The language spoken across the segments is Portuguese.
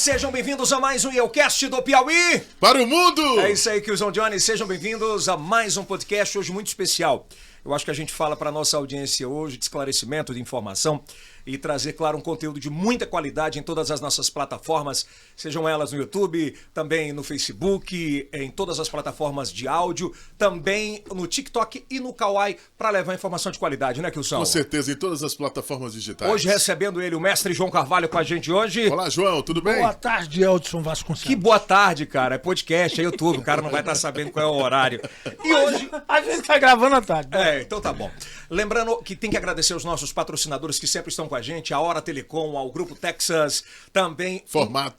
Sejam bem-vindos a mais um Yelcast do Piauí. Para o mundo! É isso aí, Kilson Johnny. Sejam bem-vindos a mais um podcast hoje muito especial. Eu acho que a gente fala para a nossa audiência hoje de esclarecimento, de informação e trazer, claro, um conteúdo de muita qualidade em todas as nossas plataformas, sejam elas no YouTube, também no Facebook, em todas as plataformas de áudio, também no TikTok e no Kawaii, para levar informação de qualidade, né, Kilson? Com certeza, em todas as plataformas digitais. Hoje recebendo ele, o mestre João Carvalho com a gente hoje. Olá, João, tudo bem? Boa tarde, Eldson Vasconcelos. Que boa tarde, cara. É podcast, é YouTube, o cara não vai estar sabendo qual é o horário. E hoje... A gente tá gravando à tarde. Então tá bom. Lembrando que tem que agradecer os nossos patrocinadores que sempre estão com a gente, a Hora Telecom, ao Grupo Texas, também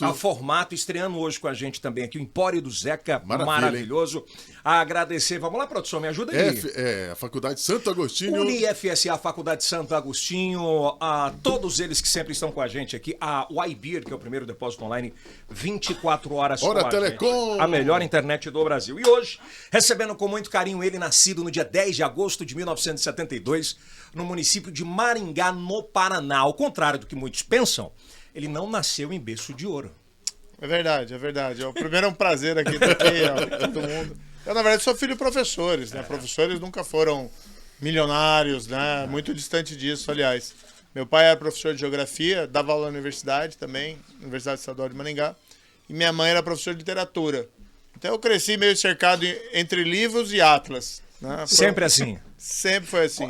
a Formato, estreando hoje com a gente também aqui, o Empório do Zeca, maravilhoso. Agradecer, vamos lá, produção, me ajuda aí. A Faculdade Santo Agostinho. UniFSA, Faculdade Santo Agostinho, a todos eles que sempre estão com a gente aqui, a YBeer, que é o primeiro depósito online, 24 horas Hora com a Telecom. gente, a melhor internet do Brasil. E hoje, recebendo com muito carinho ele, nascido no dia 10 de agosto de 1972, no município de Maringá, no Paraná. Ao contrário do que muitos pensam, ele não nasceu em berço de ouro. É verdade, é verdade. Primeiro é um prazer aqui estar aqui, todo mundo. Eu, na verdade, sou filho de professores, né? Professores nunca foram milionários, né? Muito distante disso, aliás. Meu pai era professor de geografia, dava aula na universidade também, Universidade Estadual de Maringá, e minha mãe era professora de literatura. Então eu cresci meio cercado entre livros e atlas. Né? Sempre assim. Sempre foi assim.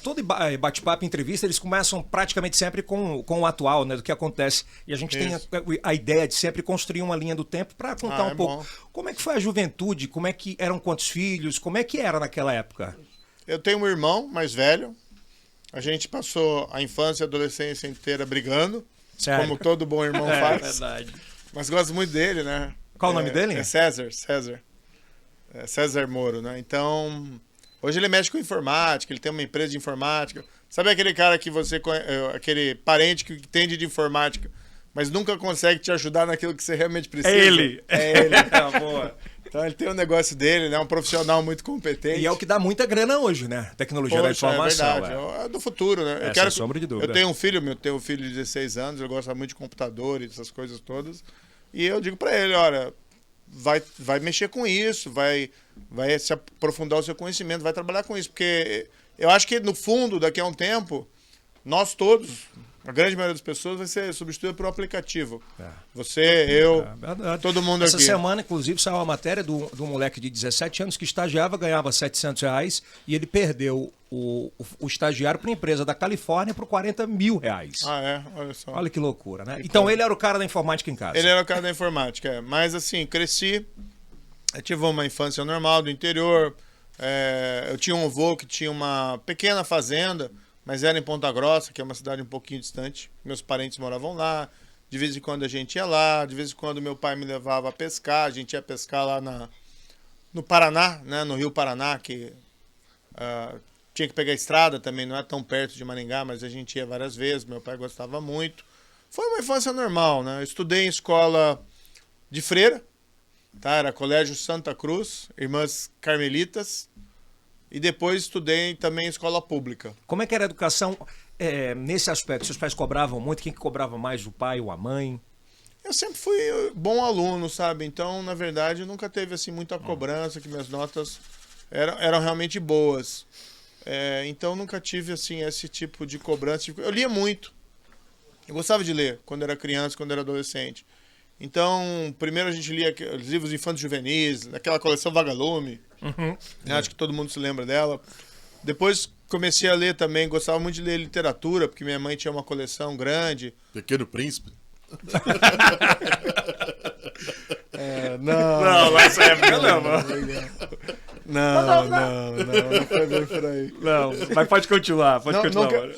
Todo bate-papo, entrevista, eles começam praticamente sempre com o atual, né, do que acontece. E a gente tem a ideia de sempre construir uma linha do tempo para contar um pouco. Bom. Como é que foi a juventude? Como é que eram quantos filhos? Como é que era naquela época? Eu tenho um irmão mais velho. A gente passou a infância e a adolescência inteira brigando. Sério? Como todo bom irmão faz. É verdade. Mas gosto muito dele, né? Qual o nome dele? É César. César Moro, né? Então, hoje ele mexe com informática, ele tem uma empresa de informática. Sabe aquele cara que você aquele parente que entende de informática, mas nunca consegue te ajudar naquilo que você realmente precisa? É ele. Boa. Então ele tem um negócio dele, né? Um profissional muito competente. E é o que dá muita grana hoje, né? Tecnologia da informação. É verdade. É do futuro, né? Sem sombra de dúvida. Eu tenho um filho de 16 anos, ele gosta muito de computadores, essas coisas todas. E eu digo pra ele, olha, vai mexer com isso, vai se aprofundar o seu conhecimento, vai trabalhar com isso. Porque eu acho que, no fundo, daqui a um tempo, nós todos, a grande maioria das pessoas, vai ser substituída por um aplicativo. Você, eu, todo mundo aqui. Essa semana, inclusive, saiu uma matéria do moleque de 17 anos que estagiava, ganhava R$700 e ele perdeu o estagiário para a empresa da Califórnia por R$40 mil. Olha só. Olha que loucura, né? Então ele era o cara da informática em casa. Ele era o cara da informática, Mas assim, cresci, eu tive uma infância normal do interior, eu tinha um avô que tinha uma pequena fazenda, mas era em Ponta Grossa, que é uma cidade um pouquinho distante. Meus parentes moravam lá, de vez em quando a gente ia lá, de vez em quando meu pai me levava a pescar, a gente ia pescar lá no Paraná, né? No Rio Paraná, que tinha que pegar a estrada também, não é tão perto de Maringá, mas a gente ia várias vezes, meu pai gostava muito. Foi uma infância normal, né? Eu estudei em escola de freira, tá? Era Colégio Santa Cruz, Irmãs Carmelitas, e depois estudei também em escola pública. Como é que era a educação nesse aspecto? Seus pais cobravam muito? Quem que cobrava mais, o pai ou a mãe? Eu sempre fui bom aluno, sabe? Então, na verdade, nunca teve assim muita cobrança, que minhas notas eram realmente boas. Então, nunca tive assim esse tipo de cobrança. Eu lia muito. Eu gostava de ler quando era criança, quando era adolescente. Então, primeiro a gente lia os livros infantos juvenis, aquela coleção Vagalume. Acho que todo mundo se lembra dela. Depois comecei a ler também, gostava muito de ler literatura, porque minha mãe tinha uma coleção grande. Pequeno Príncipe. Não, nessa época não foi bem por aí. Não, mas pode continuar,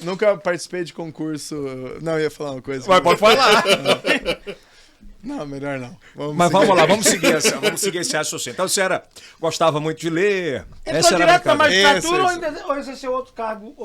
Nunca participei de concurso. Não, eu ia falar uma coisa. Mas pode falar. Não, melhor não. Vamos lá, vamos seguir esse raciocínio. Então você gostava muito de ler. Entrou direto na magistratura ou exerceu outro cargo?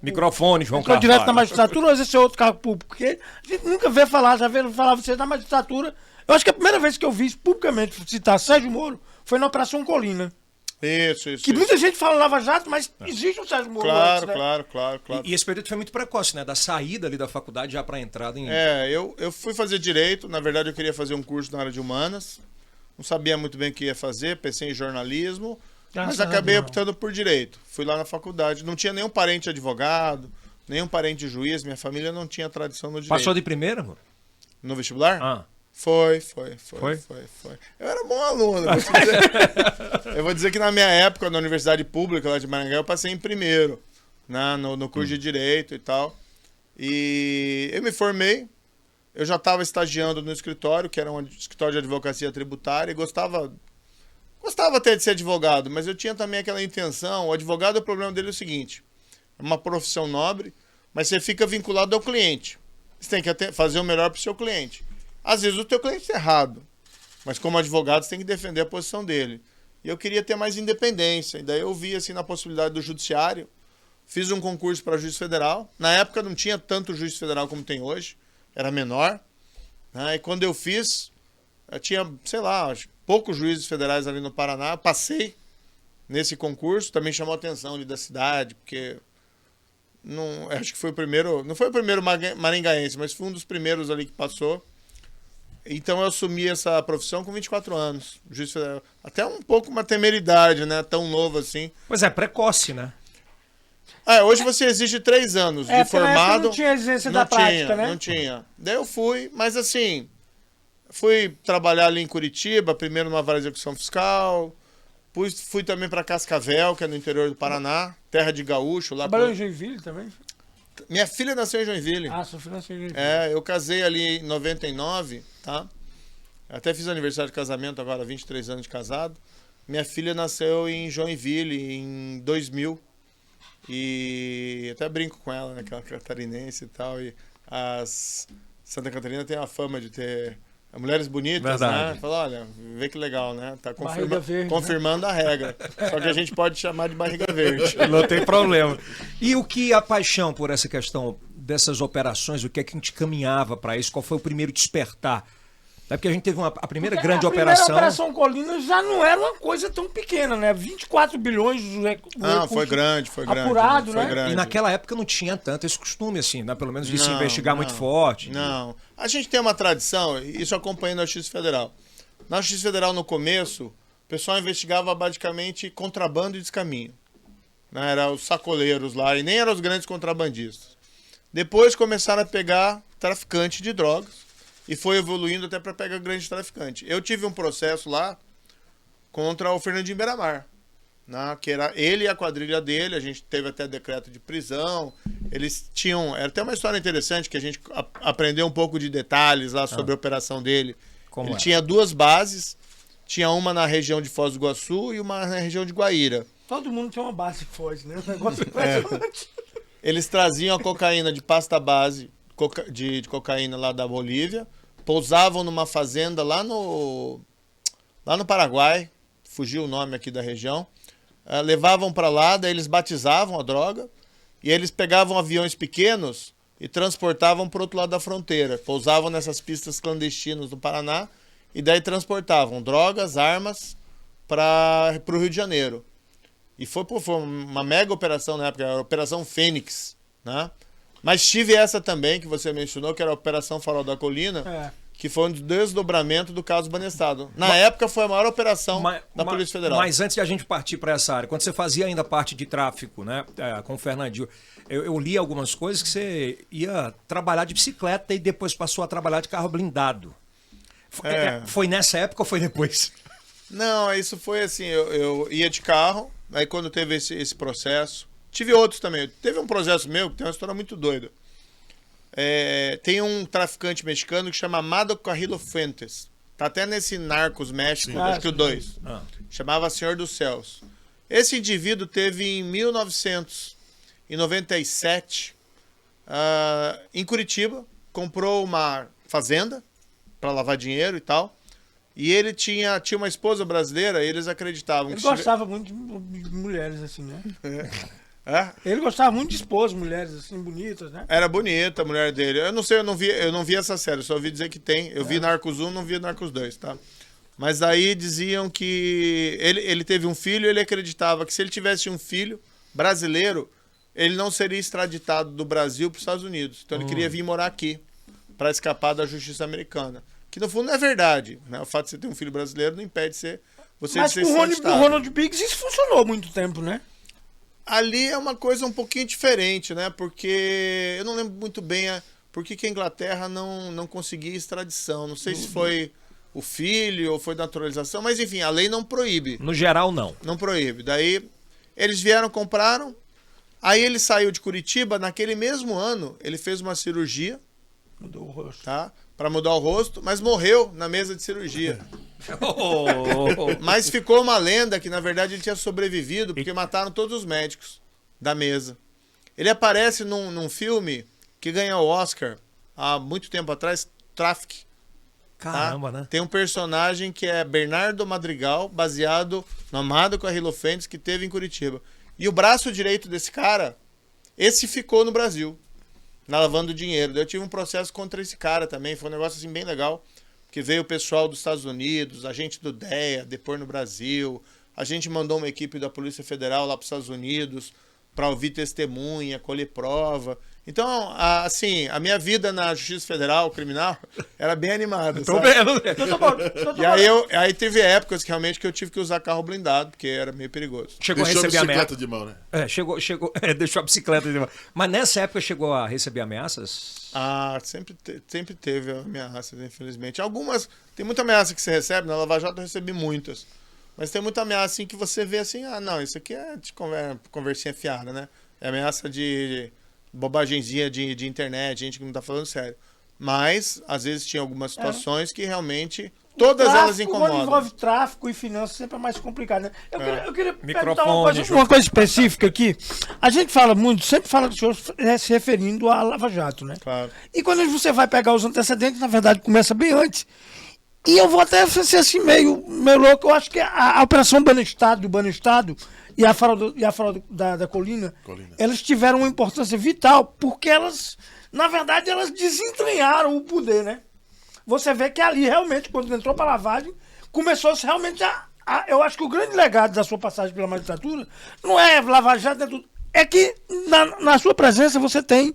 Microfone, João Carvalho. Entrou direto na magistratura ou exerceu outro cargo público? Porque a gente nunca vê falar, já vê falar você na magistratura. Eu acho que a primeira vez que eu vi publicamente citar Sérgio Moro foi na Operação Colina. Isso. Que muita gente fala Lava Jato, mas existe o Sérgio Moro antes, né? Claro. E esse período foi muito precoce, né? Da saída ali da faculdade já para a entrada em... Eu fui fazer Direito. Na verdade, eu queria fazer um curso na área de Humanas. Não sabia muito bem o que ia fazer, pensei em jornalismo, mas acabei optando por Direito. Fui lá na faculdade. Não tinha nenhum parente advogado, nenhum parente juiz. Minha família não tinha tradição no Direito. Passou de primeira, amor? No vestibular? Ah. Foi. Eu era bom aluno. Eu vou dizer que na minha época, na Universidade Pública lá de Maringá, eu passei em primeiro, né, no curso de Direito e tal. E eu me formei, eu já estava estagiando no escritório, que era um escritório de advocacia tributária, e gostava até de ser advogado, mas eu tinha também aquela intenção. O advogado, o problema dele é o seguinte: é uma profissão nobre, mas você fica vinculado ao cliente. Você tem que fazer o melhor para o seu cliente. Às vezes o teu cliente está errado, mas como advogado você tem que defender a posição dele. E eu queria ter mais independência, e daí eu vi assim na possibilidade do judiciário. Fiz um concurso para juiz federal. Na época não tinha tanto juiz federal como tem hoje, era menor. Né? E quando eu fiz, eu tinha, sei lá, poucos juízes federais ali no Paraná. Eu passei nesse concurso, também chamou a atenção ali da cidade, porque acho que foi o primeiro, não foi o primeiro maringaense, mas foi um dos primeiros ali que passou. Então eu assumi essa profissão com 24 anos, juiz federal. Até um pouco uma temeridade, né? Tão novo assim. Pois é, precoce, né? Hoje você exige 3 anos de formado. Não tinha exigência da prática, né? Não tinha. Daí eu fui, mas assim, fui trabalhar ali em Curitiba, primeiro numa vara de execução fiscal. Fui também para Cascavel, que é no interior do Paraná, terra de gaúcho. Trabalhou em Joinville também? Minha filha nasceu em Joinville. Sua filha nasceu em Joinville. Eu casei ali em 99, tá? Até fiz aniversário de casamento agora, 23 anos de casado. Minha filha nasceu em Joinville em 2000. E até brinco com ela, né? Que ela é catarinense e tal. E Santa Catarina tem a fama de ter mulheres bonitas, verdade, né? Fala, olha, vê que legal, né? Tá verde, confirmando, né? A regra. Só que a gente pode chamar de barriga verde. Não tem problema. E o que a paixão por essa questão dessas operações, o que é que a gente caminhava para isso? Qual foi o primeiro despertar? É porque a gente teve a primeira grande operação. A Operação Colina já não era uma coisa tão pequena, né? 24 bilhões de recursos. Foi grande. Apurado, foi né? Grande. E naquela época não tinha tanto esse costume, assim, né? Pelo menos de se investigar muito forte. Não. A gente tem uma tradição, isso acompanhando a Justiça Federal. Na Justiça Federal, no começo, o pessoal investigava basicamente contrabando e descaminho. Né? Era os sacoleiros lá, e nem eram os grandes contrabandistas. Depois começaram a pegar traficante de drogas, e foi evoluindo até para pegar grande traficante. Eu tive um processo lá contra o Fernandinho Beiramar, né? Que era ele e a quadrilha dele. A gente teve até decreto de prisão. Eles tinham... Era até uma história interessante que a gente aprendeu um pouco de detalhes lá sobre a operação dele. Como ele é? tinha 2 bases. Tinha uma na região de Foz do Iguaçu e uma na região de Guaíra. Todo mundo tem uma base em Foz, né? Um negócio impressionante. Eles traziam a cocaína de pasta base de cocaína lá da Bolívia, pousavam numa fazenda lá no Paraguai, fugiu o nome aqui da região, levavam para lá, daí eles batizavam a droga, e eles pegavam aviões pequenos e transportavam para o outro lado da fronteira, pousavam nessas pistas clandestinas do Paraná, e daí transportavam drogas, armas para o Rio de Janeiro. E foi uma mega operação na época, a Operação Fênix, né? Mas tive essa também, que você mencionou, que era a Operação Farol da Colina, que foi um desdobramento do caso Banestado. Na época foi a maior operação da Polícia Federal. Mas antes de a gente partir para essa área, quando você fazia ainda parte de tráfico, né, com o Fernandinho, eu li algumas coisas que você ia trabalhar de bicicleta e depois passou a trabalhar de carro blindado. Foi nessa época ou foi depois? Não, isso foi assim, eu ia de carro, aí quando teve esse processo... Tive outros também. Teve um processo meu que tem uma história muito doida. Tem um traficante mexicano que chama Amado Carrillo Fuentes. Tá até nesse Narcos México, acho que o 2. Chamava Senhor dos Céus. Esse indivíduo teve em 1997, em Curitiba, comprou uma fazenda para lavar dinheiro e tal. E ele tinha uma esposa brasileira e eles acreditavam que... Ele gostava muito de mulheres assim, né? Ele gostava muito de esposas, mulheres assim, bonitas, né? Era bonita a mulher dele. Eu não sei, eu não vi essa série, só ouvi dizer que tem. Eu vi Narcos 1, não vi Narcos 2, tá? Mas aí diziam que ele teve um filho e ele acreditava que se ele tivesse um filho brasileiro, ele não seria extraditado do Brasil para os Estados Unidos. Então ele queria vir morar aqui para escapar da justiça americana. Que no fundo não é verdade, né? O fato de você ter um filho brasileiro não impede você de ser extraditado. Mas com o Ronald Biggs isso funcionou há muito tempo, né? Ali é uma coisa um pouquinho diferente, né? Porque eu não lembro muito bem por que a Inglaterra não conseguia extradição. Não sei se foi o filho ou foi naturalização, mas enfim, a lei não proíbe. No geral, não. Não proíbe. Daí eles vieram, compraram. Aí ele saiu de Curitiba. Naquele mesmo ano, ele fez uma cirurgia. Mudou o rosto. Tá? Para mudar o rosto, mas morreu na mesa de cirurgia. Mas ficou uma lenda que, na verdade, ele tinha sobrevivido porque mataram todos os médicos da mesa. Ele aparece num filme que ganhou o Oscar há muito tempo atrás, Traffic. Caramba, tá? né? Tem um personagem que é Bernardo Madrigal, baseado no Amado Carrillo Fentes, que teve em Curitiba. E o braço direito desse cara, esse ficou no Brasil, na lavando dinheiro. Eu tive um processo contra esse cara também, foi um negócio assim bem legal, que veio o pessoal dos Estados Unidos, a gente do DEA, depor no Brasil, a gente mandou uma equipe da Polícia Federal lá para os Estados Unidos para ouvir testemunha, colher prova. Então, assim, a minha vida na Justiça Federal criminal era bem animada. Tô sabe? vendo. E aí teve épocas que realmente que eu tive que usar carro blindado, porque era meio perigoso. Chegou Deixou a a receber bicicleta ameaças. de mão, né? Deixou a bicicleta de mão. Mas nessa época chegou a receber ameaças? Ah, sempre teve ameaças, infelizmente. Algumas, tem muita ameaça que você recebe, na Lava Jato eu recebi muitas. Mas tem muita ameaça assim que você vê assim, não, isso aqui é de conversinha fiada, né? É ameaça de bobagenzinha de internet, gente que não tá falando sério. Mas, às vezes, tinha algumas situações que realmente, todas elas incomodam. Quando envolve tráfico e finanças, sempre é mais complicado, né? Eu queria perguntar Microfone, uma coisa específica aqui. A gente fala muito, sempre fala do senhor se referindo à Lava Jato, né? Claro. E quando você vai pegar os antecedentes, na verdade, começa bem antes. E eu vou até ser assim meio louco. Eu acho que a Operação Banestado e a farol da Colina, elas tiveram uma importância vital, porque elas, na verdade, elas desentranharam o poder, né? Você vê que ali, realmente, quando entrou para a lavagem, começou-se realmente eu acho que o grande legado da sua passagem pela magistratura não é Lava Jato, é tudo. É que, na sua presença, você tem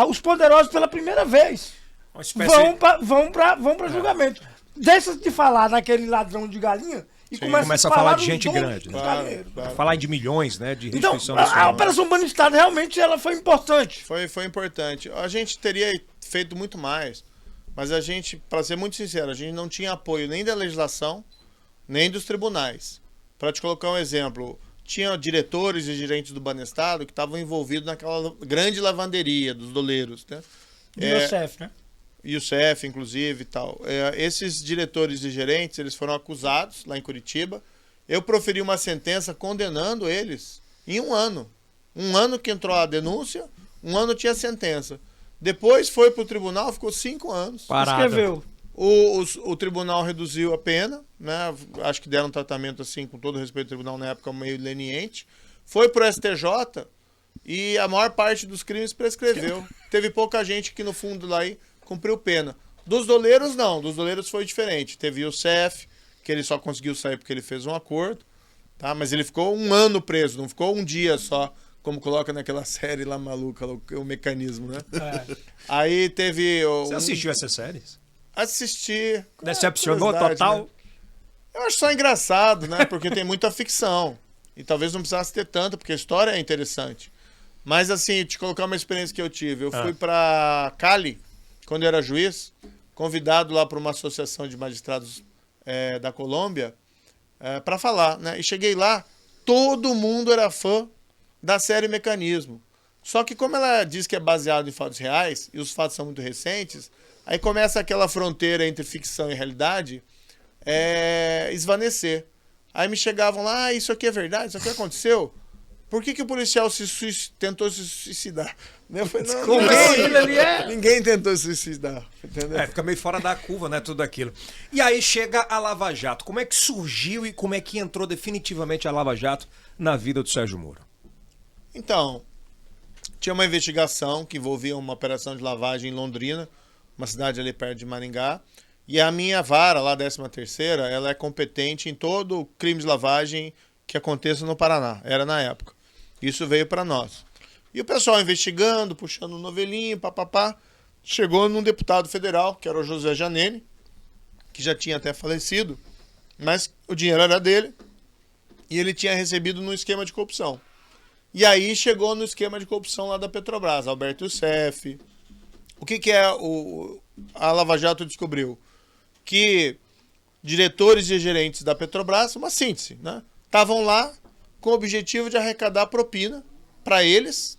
os poderosos pela primeira vez. Vão para julgamento. Deixa de falar naquele ladrão de galinha e começa a falar de gente grande, né? Claro. Falar de milhões, né? De Então, restituição a nacional. Operação Banestado realmente ela foi importante. Foi importante. A gente teria feito muito mais, mas a gente, para ser muito sincero, a gente não tinha apoio nem da legislação, nem dos tribunais. Para te colocar um exemplo, tinha diretores e gerentes do Banestado que estavam envolvidos naquela grande lavanderia dos doleiros, né? Do IOCF, né? E o CF, inclusive, e tal. Esses diretores e gerentes, eles foram acusados lá em Curitiba. Eu proferi uma sentença condenando eles em 1 ano. 1 ano que entrou a denúncia, 1 ano tinha a sentença. Depois foi para o tribunal, ficou 5 anos. Parada. Escreveu. O tribunal reduziu a pena, né? Acho que deram um tratamento, assim, com todo respeito ao tribunal, na época, meio leniente. Foi para o STJ e a maior parte dos crimes prescreveu. Teve pouca gente que, no fundo, lá aí cumpriu pena. Dos doleiros, não. Dos doleiros foi diferente. Teve o CF, que ele só conseguiu sair porque ele fez um acordo, tá? Mas ele ficou 1 ano preso, não ficou 1 dia só, como coloca naquela série lá maluca, o mecanismo, né? Aí teve... Você assistiu essas séries? Assisti. Decepcionou curiosidade, total? né? Eu acho só engraçado, né? Porque tem muita ficção. E talvez não precisasse ter tanta, porque a história é interessante. Mas, assim, te colocar uma experiência que eu tive. Eu fui pra Cali, quando eu era juiz, convidado lá para uma associação de magistrados da Colômbia para falar, né? E cheguei lá, todo mundo era fã da série Mecanismo. Só que como ela diz que é baseado em fatos reais, e os fatos são muito recentes, aí começa aquela fronteira entre ficção e realidade esvanecer. Aí me chegavam lá, isso aqui é verdade, isso aqui aconteceu? Por que o policial tentou se suicidar? Eu falei, ninguém tentou se suicidar. Entendeu? Fica meio fora da curva, né? Tudo aquilo. E aí chega a Lava Jato. Como é que surgiu e como é que entrou definitivamente a Lava Jato na vida do Sérgio Moro? Então, tinha uma investigação que envolvia uma operação de lavagem em Londrina, uma cidade ali perto de Maringá. E a minha vara, lá, 13ª, ela é competente em todo crime de lavagem que aconteça no Paraná. Era na época. Isso veio para nós. E o pessoal investigando, puxando um novelinho, papapá, chegou num deputado federal, que era o José Janene, que já tinha até falecido, mas o dinheiro era dele e ele tinha recebido no esquema de corrupção. E aí chegou no esquema de corrupção lá da Petrobras, Alberto Youssef. O que é a Lava Jato descobriu? Que diretores e gerentes da Petrobras, uma síntese, né? Estavam lá com o objetivo de arrecadar propina para eles.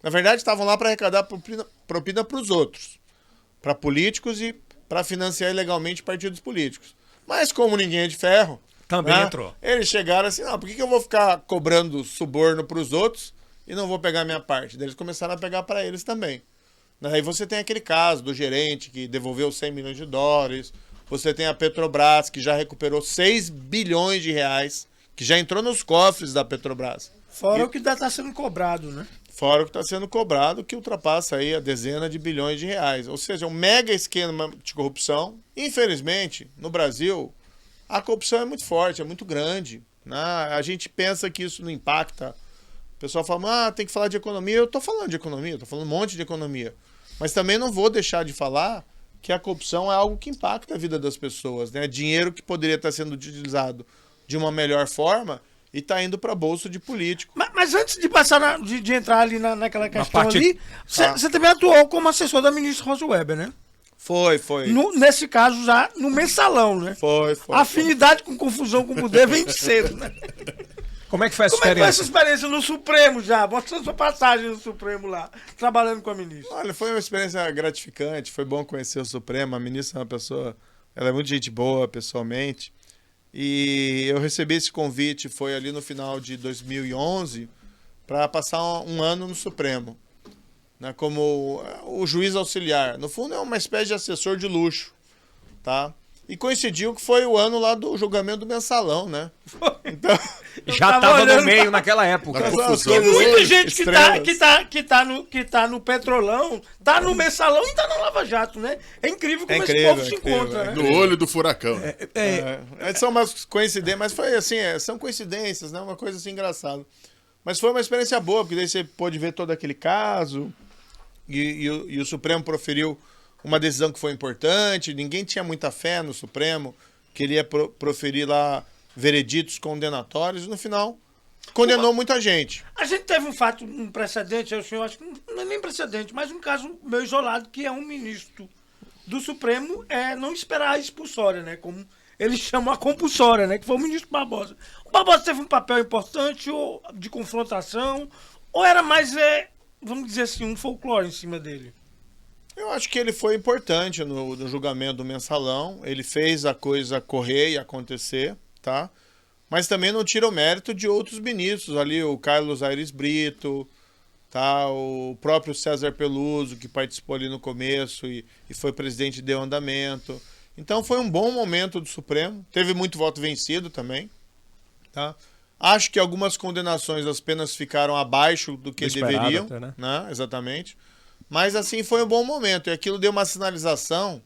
Na verdade, estavam lá para arrecadar propina para os outros, para políticos e para financiar ilegalmente partidos políticos. Mas como ninguém é de ferro, também né, entrou. Eles chegaram assim, não, por que eu vou ficar cobrando suborno para os outros e não vou pegar a minha parte? Daí eles começaram a pegar para eles também. Aí você tem aquele caso do gerente que devolveu 100 milhões de dólares, você tem a Petrobras que já recuperou 6 bilhões de reais, que já entrou nos cofres da Petrobras. Fora o que está sendo cobrado, né? Fora o que está sendo cobrado, que ultrapassa aí a dezena de bilhões de reais. Ou seja, um mega esquema de corrupção. Infelizmente, no Brasil, a corrupção é muito forte, é muito grande, né? A gente pensa que isso não impacta. O pessoal fala, tem que falar de economia. Eu estou falando de economia, estou falando um monte de economia. Mas também não vou deixar de falar que a corrupção é algo que impacta a vida das pessoas, né? Dinheiro que poderia estar sendo utilizado de uma melhor forma e está indo para bolso de político. Mas antes de passar de entrar ali naquela questão parte... ali, você também atuou como assessor da ministra Rosa Weber, né? Foi. Nesse caso, já no mensalão, né? Foi. A afinidade com confusão com poder vem de cedo, né? Como é que foi essa Como é que foi essa experiência? experiência no Supremo já? Mostrando sua passagem no Supremo lá, trabalhando com a ministra. Olha, foi uma experiência gratificante, foi bom conhecer o Supremo. A ministra é uma pessoa, ela é muito gente boa pessoalmente. E eu recebi esse convite, foi ali no final de 2011, para passar um ano no Supremo, né, como o juiz auxiliar. No fundo, é uma espécie de assessor de luxo, tá? E coincidiu que foi o ano lá do julgamento do mensalão, né? Então, Já tava estava no olhando meio naquela época. Na As confusão. coisas Muita gente estrelas. que tá no Petrolão, tá no mensalão e tá na Lava Jato, né? É incrível como esse povo se encontra, né? No olho do furacão. São umas coincidências, mas foi assim, são coincidências, né? Uma coisa assim engraçada. Mas foi uma experiência boa, porque daí você pôde ver todo aquele caso e o Supremo proferiu uma decisão que foi importante, ninguém tinha muita fé no Supremo, queria proferir lá vereditos condenatórios, e no final condenou muita gente. A gente teve um precedente, o senhor acho que não é nem precedente, mas um caso meio isolado, que é um ministro do Supremo não esperar a expulsória, né? Como eles chamam a compulsória, né? Que foi o ministro Barbosa. O Barbosa teve um papel importante ou de confrontação, ou era mais, vamos dizer assim, um folclore em cima dele? Eu acho que ele foi importante no julgamento do mensalão, ele fez a coisa correr e acontecer, tá? Mas também não tira o mérito de outros ministros, ali o Carlos Aires Brito, tá? O próprio César Peluso, que participou ali no começo e foi presidente e deu andamento. Então foi um bom momento do Supremo, teve muito voto vencido também, tá? Acho que algumas condenações, as penas ficaram abaixo do que deveriam, até, né? Exatamente. Mas assim, foi um bom momento. E aquilo deu uma sinalização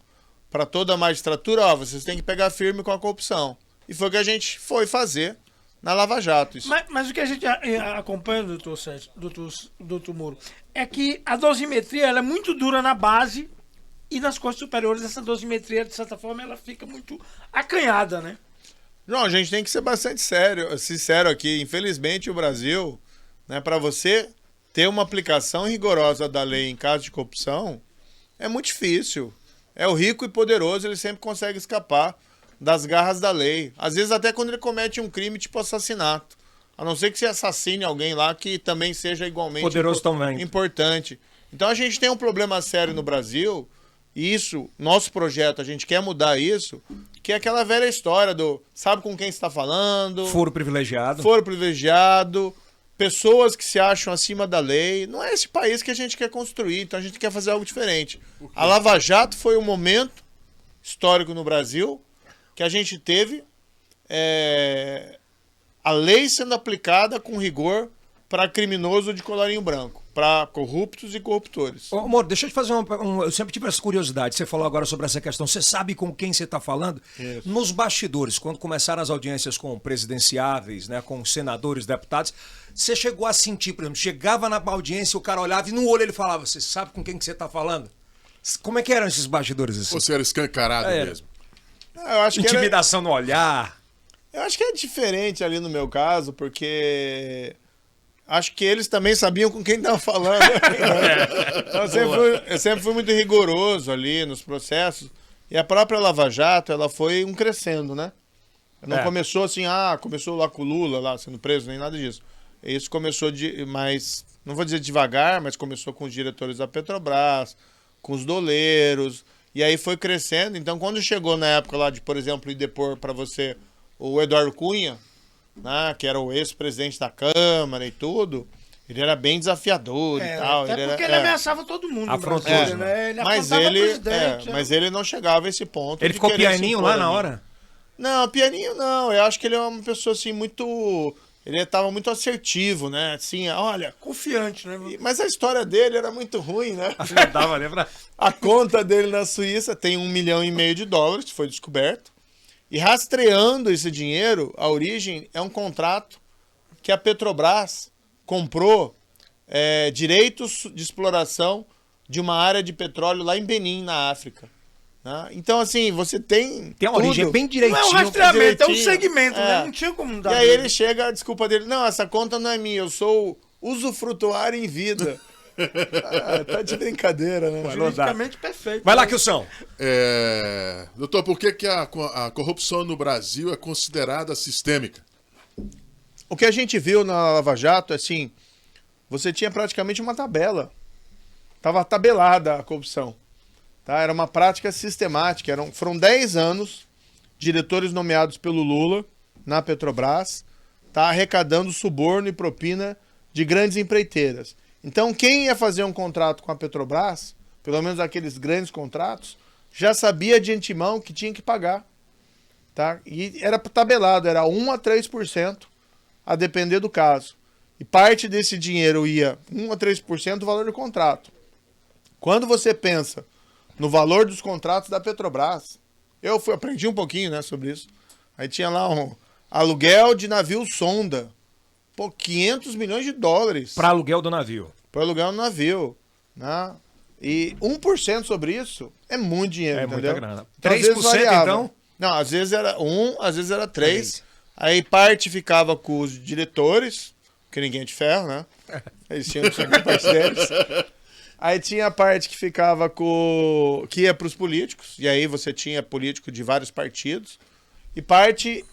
para toda a magistratura, vocês têm que pegar firme com a corrupção. E foi o que a gente foi fazer na Lava Jato. Isso. Mas o que a gente acompanha, doutor Moro, é que a dosimetria ela é muito dura na base e nas cortes superiores essa dosimetria, de certa forma, ela fica muito acanhada, né? Não, a gente tem que ser bastante sincero aqui. Infelizmente, o Brasil, né, para você ter uma aplicação rigorosa da lei em caso de corrupção, é muito difícil. É o rico e poderoso, ele sempre consegue escapar das garras da lei. Às vezes até quando ele comete um crime tipo assassinato. A não ser que você assassine alguém lá que também seja igualmente Poderoso também. importante. Então a gente tem um problema sério no Brasil, e isso, nosso projeto, a gente quer mudar isso, que é aquela velha história do sabe com quem você está falando, Foro privilegiado. pessoas que se acham acima da lei. Não é esse país que a gente quer construir, então a gente quer fazer algo diferente. A Lava Jato foi um momento histórico no Brasil que a gente teve a lei sendo aplicada com rigor para criminoso de colarinho branco, para corruptos e corruptores. Ô, amor, deixa eu te fazer eu sempre tive essa curiosidade. Você falou agora sobre essa questão. Você sabe com quem você está falando? Isso. Nos bastidores, quando começaram as audiências com presidenciáveis, né, com senadores, deputados, você chegou a sentir, por exemplo, chegava na audiência, o cara olhava e no olho ele falava, você sabe com quem que você está falando? Como é que eram esses bastidores assim? Você era escancarado Era. mesmo. Eu acho que Intimidação no olhar. eu acho que é diferente ali no meu caso, porque acho que eles também sabiam com quem estavam falando. Então, eu sempre fui muito rigoroso ali nos processos. E a própria Lava Jato, ela foi crescendo, né? Não começou assim, começou lá com o Lula, lá sendo preso, nem nada disso. Isso começou mais, não vou dizer devagar, mas começou com os diretores da Petrobras, com os doleiros, e aí foi crescendo. Então, quando chegou na época lá de, por exemplo, ir depor para você o Eduardo Cunha, né, que era o ex-presidente da Câmara e tudo, ele era bem desafiador e tal. Até porque ele ameaçava todo mundo. Afrontoso, no Brasil, né? Ele mas afrontava ele, o presidente. mas ele não chegava a esse ponto. Ele de ficou querer se pianinho impor lá na ali. hora? Não, pianinho não. Eu acho que ele é uma pessoa assim muito... Ele estava muito assertivo, né? Assim, olha... Confiante, né? Mas a história dele era muito ruim, né? Não dava nem pra... A conta dele na Suíça tem $1,5 milhão, que foi descoberto. E rastreando esse dinheiro, a origem é um contrato que a Petrobras comprou direitos de exploração de uma área de petróleo lá em Benin, na África. Né? Então, assim, você tem Tem a origem tudo. bem Não direitinho. é um rastreamento, é um direitinho. segmento, né? É. Não tinha como E dar. aí ele chega, a desculpa dele, não, essa conta não é minha, eu sou usufrutuário em vida. Tá de brincadeira, né? Juridicamente perfeito. Vai lá, Kilson. Doutor, por que a corrupção no Brasil é considerada sistêmica? O que a gente viu na Lava Jato, assim, você tinha praticamente uma tabela. Tava tabelada a corrupção. Tá? Era uma prática sistemática. Foram 10 anos, diretores nomeados pelo Lula na Petrobras, tá arrecadando suborno e propina de grandes empreiteiras. Então, quem ia fazer um contrato com a Petrobras, pelo menos aqueles grandes contratos, já sabia de antemão que tinha que pagar. Tá? E era tabelado, era 1 a 3%, a depender do caso. E parte desse dinheiro ia 1 a 3% do valor do contrato. Quando você pensa no valor dos contratos da Petrobras, aprendi um pouquinho, né, sobre isso. Aí tinha lá um aluguel de navio sonda. Pô, $500 milhões Para aluguel do navio. para alugar um navio, né? E 1% sobre isso é muito dinheiro, É entendeu? muita grana. Então, às 3% vezes variava. então? Não, às vezes era 1, às vezes era 3. Aí parte ficava com os diretores, que ninguém é de ferro, né? Eles tinham a parte deles. Aí tinha a parte que ficava que ia para os políticos, e aí você tinha político de vários partidos, e parte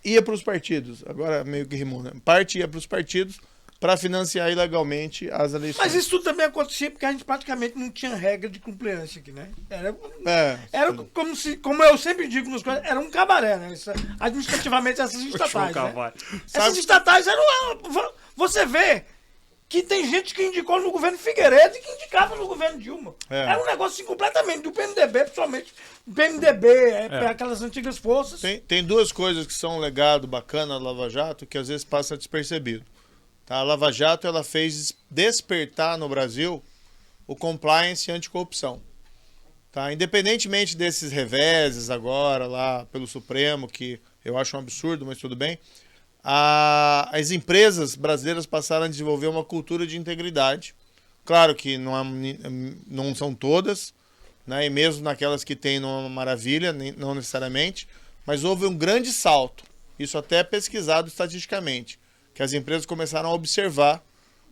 ia para os partidos. Agora meio que rimou, né? Parte ia para os partidos para financiar ilegalmente as eleições. Mas isso tudo também acontecia porque a gente praticamente não tinha regra de compliance aqui, né? Era como eu sempre digo nos coisas, era um cabaré, né? Administrativamente essas estatais, né? Essas estatais eram... Você vê que tem gente que indicou no governo Figueiredo e que indicava no governo Dilma. Era um negócio assim, completamente do PMDB, principalmente. O PMDB, aquelas antigas forças. Tem duas coisas que são um legado bacana da Lava Jato que às vezes passa despercebido. Tá? A Lava Jato ela fez despertar no Brasil o compliance anticorrupção. Tá? Independentemente desses reveses agora lá pelo Supremo, que eu acho um absurdo, mas tudo bem, as empresas brasileiras passaram a desenvolver uma cultura de integridade. Claro que não são todas, né? E mesmo naquelas que tem, não é uma maravilha, não necessariamente, mas houve um grande salto, isso até é pesquisado estatisticamente, que as empresas começaram a observar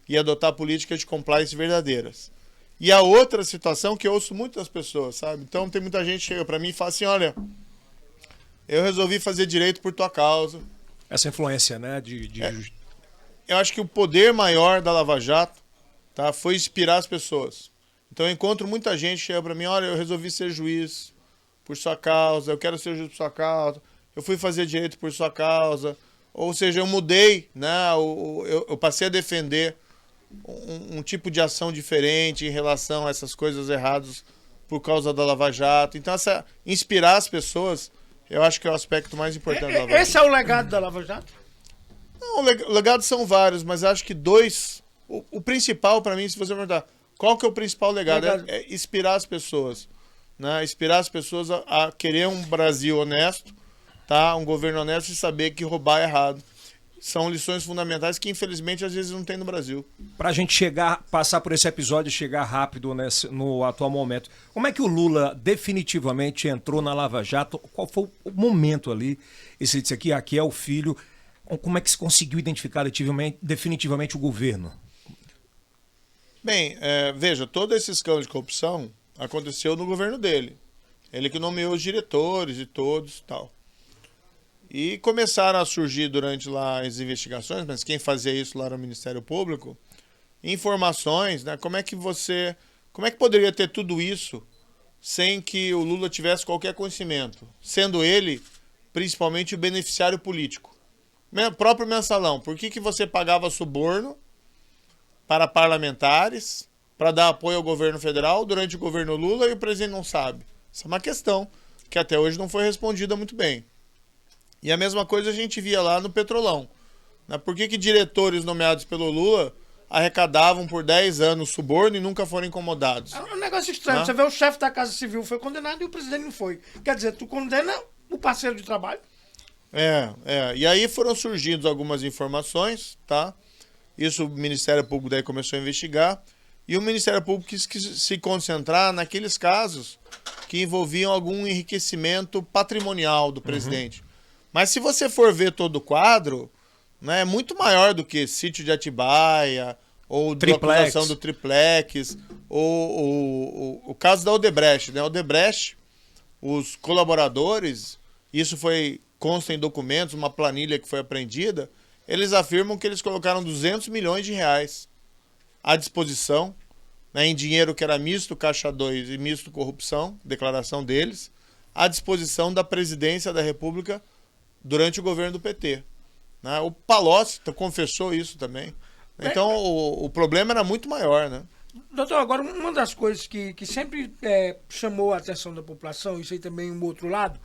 e adotar políticas de compliance verdadeiras. E a outra situação que eu ouço muito das pessoas, sabe? Então tem muita gente que chega para mim e fala assim, olha, eu resolvi fazer direito por tua causa. Essa influência, né? Eu acho que o poder maior da Lava Jato, tá, foi inspirar as pessoas. Então eu encontro muita gente que chega para mim, olha, eu resolvi ser juiz por sua causa, eu quero ser juiz por sua causa, eu fui fazer direito por sua causa. Ou seja, eu mudei, né? Eu passei a defender um tipo de ação diferente em relação a essas coisas erradas por causa da Lava Jato. Então, inspirar as pessoas, eu acho que é o aspecto mais importante da Lava Jato. Esse é o legado da Lava Jato? Não, legados são vários, mas acho que dois. O principal para mim, se você perguntar, qual que é o principal legado? É inspirar as pessoas. Né? Inspirar as pessoas a querer um Brasil honesto, tá? Um governo honesto e saber que roubar é errado. São lições fundamentais que, infelizmente, às vezes não tem no Brasil. Para a gente passar por esse episódio e chegar rápido no atual momento, como é que o Lula definitivamente entrou na Lava Jato? Qual foi o momento ali? E você disse aqui é o filho. Como é que se conseguiu identificar definitivamente o governo? Bem, veja, todo esse escândalo de corrupção aconteceu no governo dele. Ele que nomeou os diretores e todos e tal. E começaram a surgir durante lá as investigações, mas quem fazia isso lá era o Ministério Público, informações, né? Como é que poderia ter tudo isso sem que o Lula tivesse qualquer conhecimento, sendo ele principalmente o beneficiário político? Próprio mensalão, por que você pagava suborno para parlamentares para dar apoio ao governo federal durante o governo Lula e o presidente não sabe? Essa é uma questão que até hoje não foi respondida muito bem. E a mesma coisa a gente via lá no Petrolão. Né? Por que diretores nomeados pelo Lula arrecadavam por 10 anos suborno e nunca foram incomodados? É um negócio estranho. Você vê o chefe da Casa Civil foi condenado e o presidente não foi. Quer dizer, tu condena o parceiro de trabalho. E aí foram surgindo algumas informações, tá? Isso o Ministério Público daí começou a investigar. E o Ministério Público quis se concentrar naqueles casos que envolviam algum enriquecimento patrimonial do presidente. Mas se você for ver todo o quadro, né, é muito maior do que sítio de Atibaia, ou acusação do triplex, ou o caso da Odebrecht. Né? Odebrecht, os colaboradores, isso consta em documentos, uma planilha que foi apreendida, eles afirmam que eles colocaram 200 milhões de reais à disposição, né, em dinheiro que era misto Caixa 2 e misto corrupção, declaração deles, à disposição da presidência da República durante o governo do PT. Né? O Palocci confessou isso também. Então o problema era muito maior, né? Doutor, agora uma das coisas que sempre chamou a atenção da população, isso aí também um outro lado,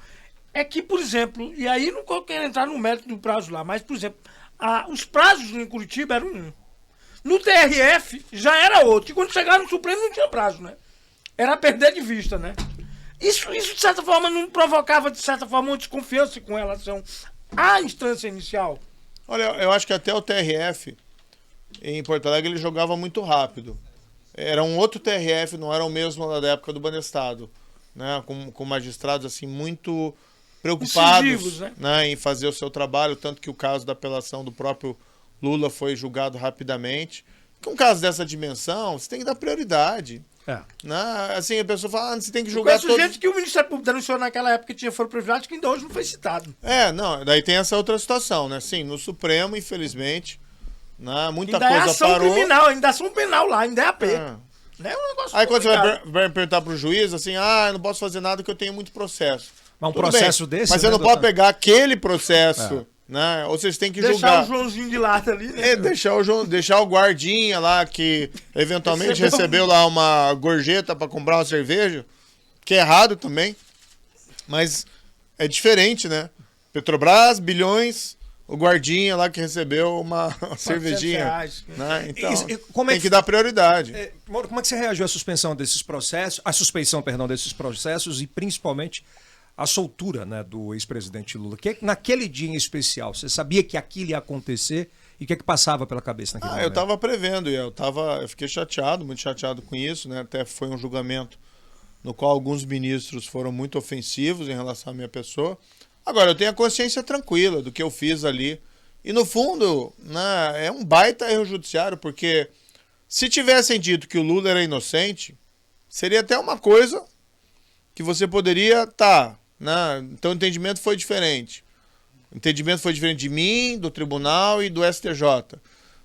é que, por exemplo, e aí não quero entrar no mérito do prazo lá, mas, por exemplo, os prazos em Curitiba eram um. No TRF já era outro. E quando chegaram no Supremo não tinha prazo, né? Era perder de vista, né? Isso, de certa forma, não provocava, de certa forma, uma desconfiança com relação à instância inicial? Olha, eu acho que até o TRF, em Porto Alegre, ele jogava muito rápido. Era um outro TRF, não era o mesmo da época do Banestado, né? Com magistrados, assim, muito preocupados, incisivos, né, em fazer o seu trabalho, tanto que o caso da apelação do próprio Lula foi julgado rapidamente. Com um caso dessa dimensão, você tem que dar prioridade. Né? Assim, a pessoa fala, você tem que julgar todos... gente que o Ministério Público denunciou naquela época que tinha foro privilégio, que ainda hoje não foi citado. Não, daí tem essa outra situação, né? Sim, no Supremo, infelizmente, né, muita ainda coisa é ação parou. Criminal, ainda é ação penal lá, ainda é AP. Né? Um negócio aí quando você vai perguntar pro juiz, assim, eu não posso fazer nada porque eu tenho muito processo. Mas Tudo processo bem, desse, mas você não pode pegar aquele processo, né? Ou vocês têm que deixar julgar. o Joãozinho de lado ali, né? Deixar o guardinha lá que eventualmente recebeu lá uma gorjeta para comprar uma cerveja, que é errado também. Mas é diferente, né? Petrobras, bilhões, o guardinha lá que recebeu uma cervejinha. Reais, né? Então, como tem que dar prioridade. Mauro, como é que você reagiu à suspensão desses processos, desses processos e principalmente a soltura, né, do ex-presidente Lula? Que naquele dia em especial, você sabia que aquilo ia acontecer e o que passava pela cabeça naquele momento? Eu estava prevendo, eu fiquei chateado, muito chateado com isso, né? Até foi um julgamento no qual alguns ministros foram muito ofensivos em relação à minha pessoa. Agora, eu tenho a consciência tranquila do que eu fiz ali. E, no fundo, né, é um baita erro judiciário, porque se tivessem dito que o Lula era inocente, seria até uma coisa que você poderia né? Então o entendimento foi diferente. O entendimento foi diferente de mim, do tribunal e do STJ.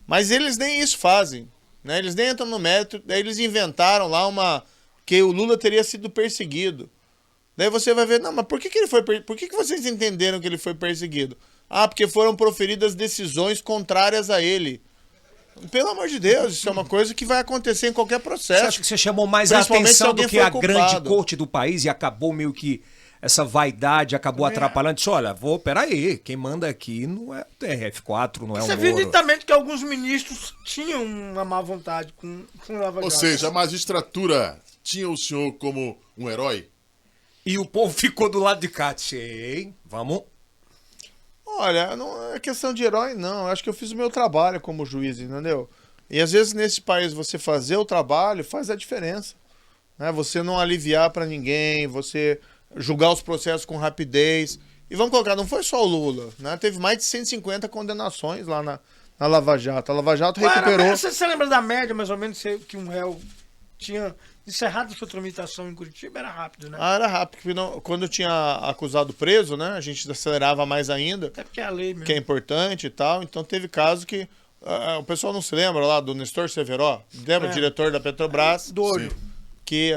Mas eles nem isso fazem. Né? Eles nem entram no mérito. Daí eles inventaram lá que o Lula teria sido perseguido. Daí você vai ver, não, mas por que ele foi por que vocês entenderam que ele foi perseguido? Porque foram proferidas decisões contrárias a ele. Pelo amor de Deus, isso é uma coisa que vai acontecer em qualquer processo. Você acha que você chamou mais a atenção do que a grande corte do país e acabou meio que essa vaidade acabou atrapalhando. Disse, olha, peraí, quem manda aqui não é o TRF4, não é o Você viu Moro. nitidamente que alguns ministros tinham uma má vontade com o Lava Jato. Ou seja, a magistratura tinha o senhor como um herói? E o povo ficou do lado de cá. Disse, ei, vamos... Olha, não é questão de herói, não. Eu acho que eu fiz o meu trabalho como juiz, entendeu? E às vezes nesse país você fazer o trabalho faz a diferença. Né? Você não aliviar pra ninguém, você julgar os processos com rapidez. E vamos colocar, não foi só o Lula, né? Teve mais de 150 condenações lá na Lava Jato. A Lava Jato recuperou... Você lembra da média, mais ou menos, que um réu tinha encerrado sua tramitação em Curitiba? Era rápido, né? Ah, era rápido, porque quando tinha acusado preso, né? A gente acelerava mais ainda, Até porque é a lei mesmo. que é importante e tal. Então teve caso que... o pessoal não se lembra lá do Nestor Severo? Lembra? É. Diretor da Petrobras? Do olho. Que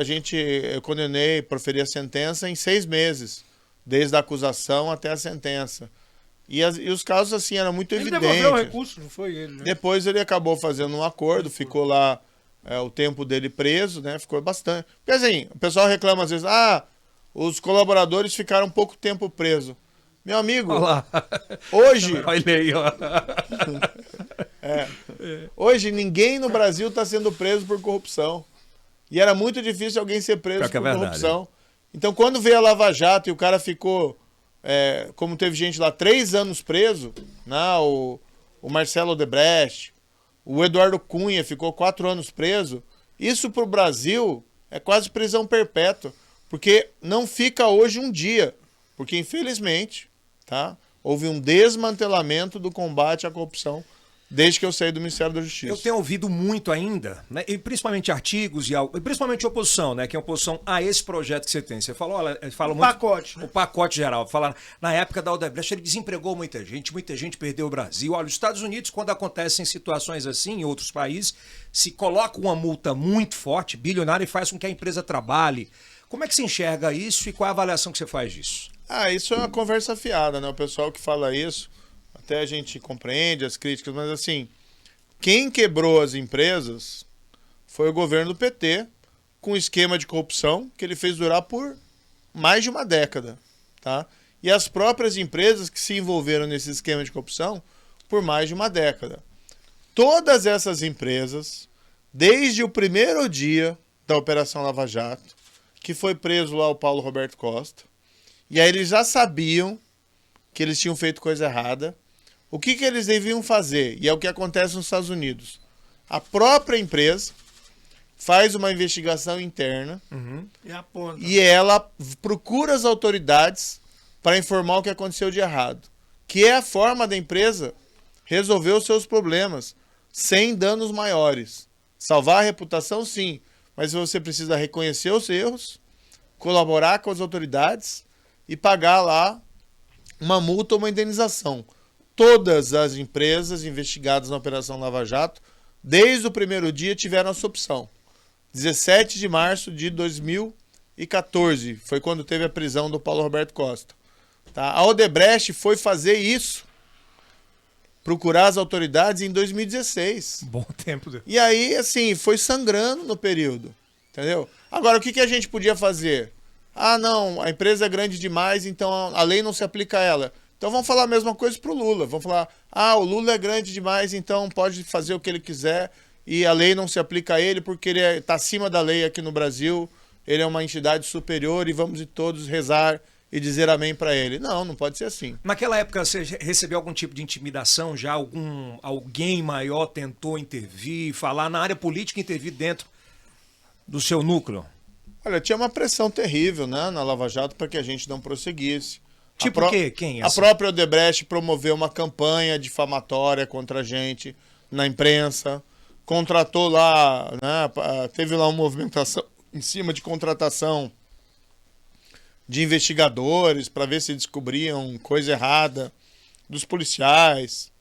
eu condenei, proferi a sentença em 6 meses. Desde a acusação até a sentença. E os casos, assim, eram muito Ele evidentes. devolveu o recurso, não foi ele, né? Depois ele acabou fazendo um acordo, ficou lá o tempo dele preso, né? Ficou bastante. Porque assim, o pessoal reclama às vezes, os colaboradores ficaram pouco tempo presos. Meu amigo, Olha lá. hoje, Olha aí, ó. hoje ninguém no Brasil está sendo preso por corrupção. E era muito difícil alguém ser preso Pior que é por verdade, corrupção. Então quando veio a Lava Jato e o cara ficou, como teve gente lá, 3 anos preso, né? O Marcelo Odebrecht, o Eduardo Cunha ficou 4 anos preso. Isso para o Brasil é quase prisão perpétua, porque não fica hoje um dia, porque infelizmente, tá, houve um desmantelamento do combate à corrupção desde que eu saí do Ministério da Justiça. Eu tenho ouvido muito ainda, né, e principalmente artigos e principalmente oposição, né, que é oposição a esse projeto que você tem. Você falou, fala muito pacote, né? o pacote geral. Fala na época da Odebrecht ele desempregou muita gente perdeu o Brasil. Olha, os Estados Unidos, quando acontecem situações assim em outros países, se coloca uma multa muito forte, bilionária, e faz com que a empresa trabalhe. Como é que se enxerga isso e qual é a avaliação que você faz disso? Isso é uma conversa fiada, né? O pessoal que fala isso, até a gente compreende as críticas, mas assim, quem quebrou as empresas foi o governo do PT, com um esquema de corrupção que ele fez durar por mais de uma década, tá? E as próprias empresas que se envolveram nesse esquema de corrupção por mais de uma década. Todas essas empresas, desde o primeiro dia da Operação Lava Jato, que foi preso lá o Paulo Roberto Costa, e aí eles já sabiam que eles tinham feito coisa errada. O que eles deviam fazer? E é o que acontece nos Estados Unidos. A própria empresa faz uma investigação interna E aponta. e ela procura as autoridades para informar o que aconteceu de errado. Que é a forma da empresa resolver os seus problemas sem danos maiores. Salvar a reputação, sim, mas você precisa reconhecer os erros, colaborar com as autoridades e pagar lá uma multa ou uma indenização. Todas as empresas investigadas na Operação Lava Jato, desde o primeiro dia, tiveram essa opção. 17 de março de 2014 foi quando teve a prisão do Paulo Roberto Costa. Tá? A Odebrecht foi fazer isso, procurar as autoridades em 2016. Bom tempo. E aí, assim, foi sangrando no período, entendeu? Agora, o que a gente podia fazer? Não, a empresa é grande demais, então a lei não se aplica a ela. Então vamos falar a mesma coisa pro Lula. Vamos falar, o Lula é grande demais, então pode fazer o que ele quiser e a lei não se aplica a ele porque ele está acima da lei aqui no Brasil, ele é uma entidade superior e vamos todos rezar e dizer amém para ele. Não pode ser assim. Naquela época você recebeu algum tipo de intimidação? Já alguém maior tentou intervir, falar na área política, intervir dentro do seu núcleo? Olha, tinha uma pressão terrível, né, na Lava Jato para que a gente não prosseguisse. Tipo o quê? Quem? A própria Odebrecht promoveu uma campanha difamatória contra a gente na imprensa, contratou lá, né, teve lá uma movimentação em cima de contratação de investigadores para ver se descobriam coisa errada dos policiais,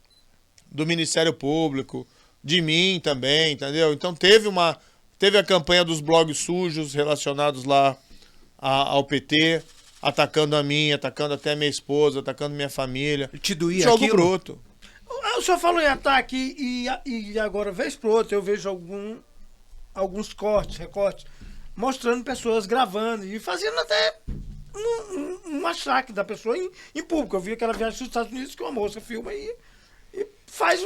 do Ministério Público, de mim também, entendeu? Então teve a campanha dos blogs sujos relacionados lá ao PT, atacando a mim, atacando até minha esposa, atacando minha família. Te doía Jogo aquilo? bruto. O senhor falou em ataque e agora, vez por outra, eu vejo alguns recortes, mostrando pessoas gravando e fazendo até um massacre da pessoa em público. Eu vi aquela viagem dos Estados Unidos que uma moça filma e faz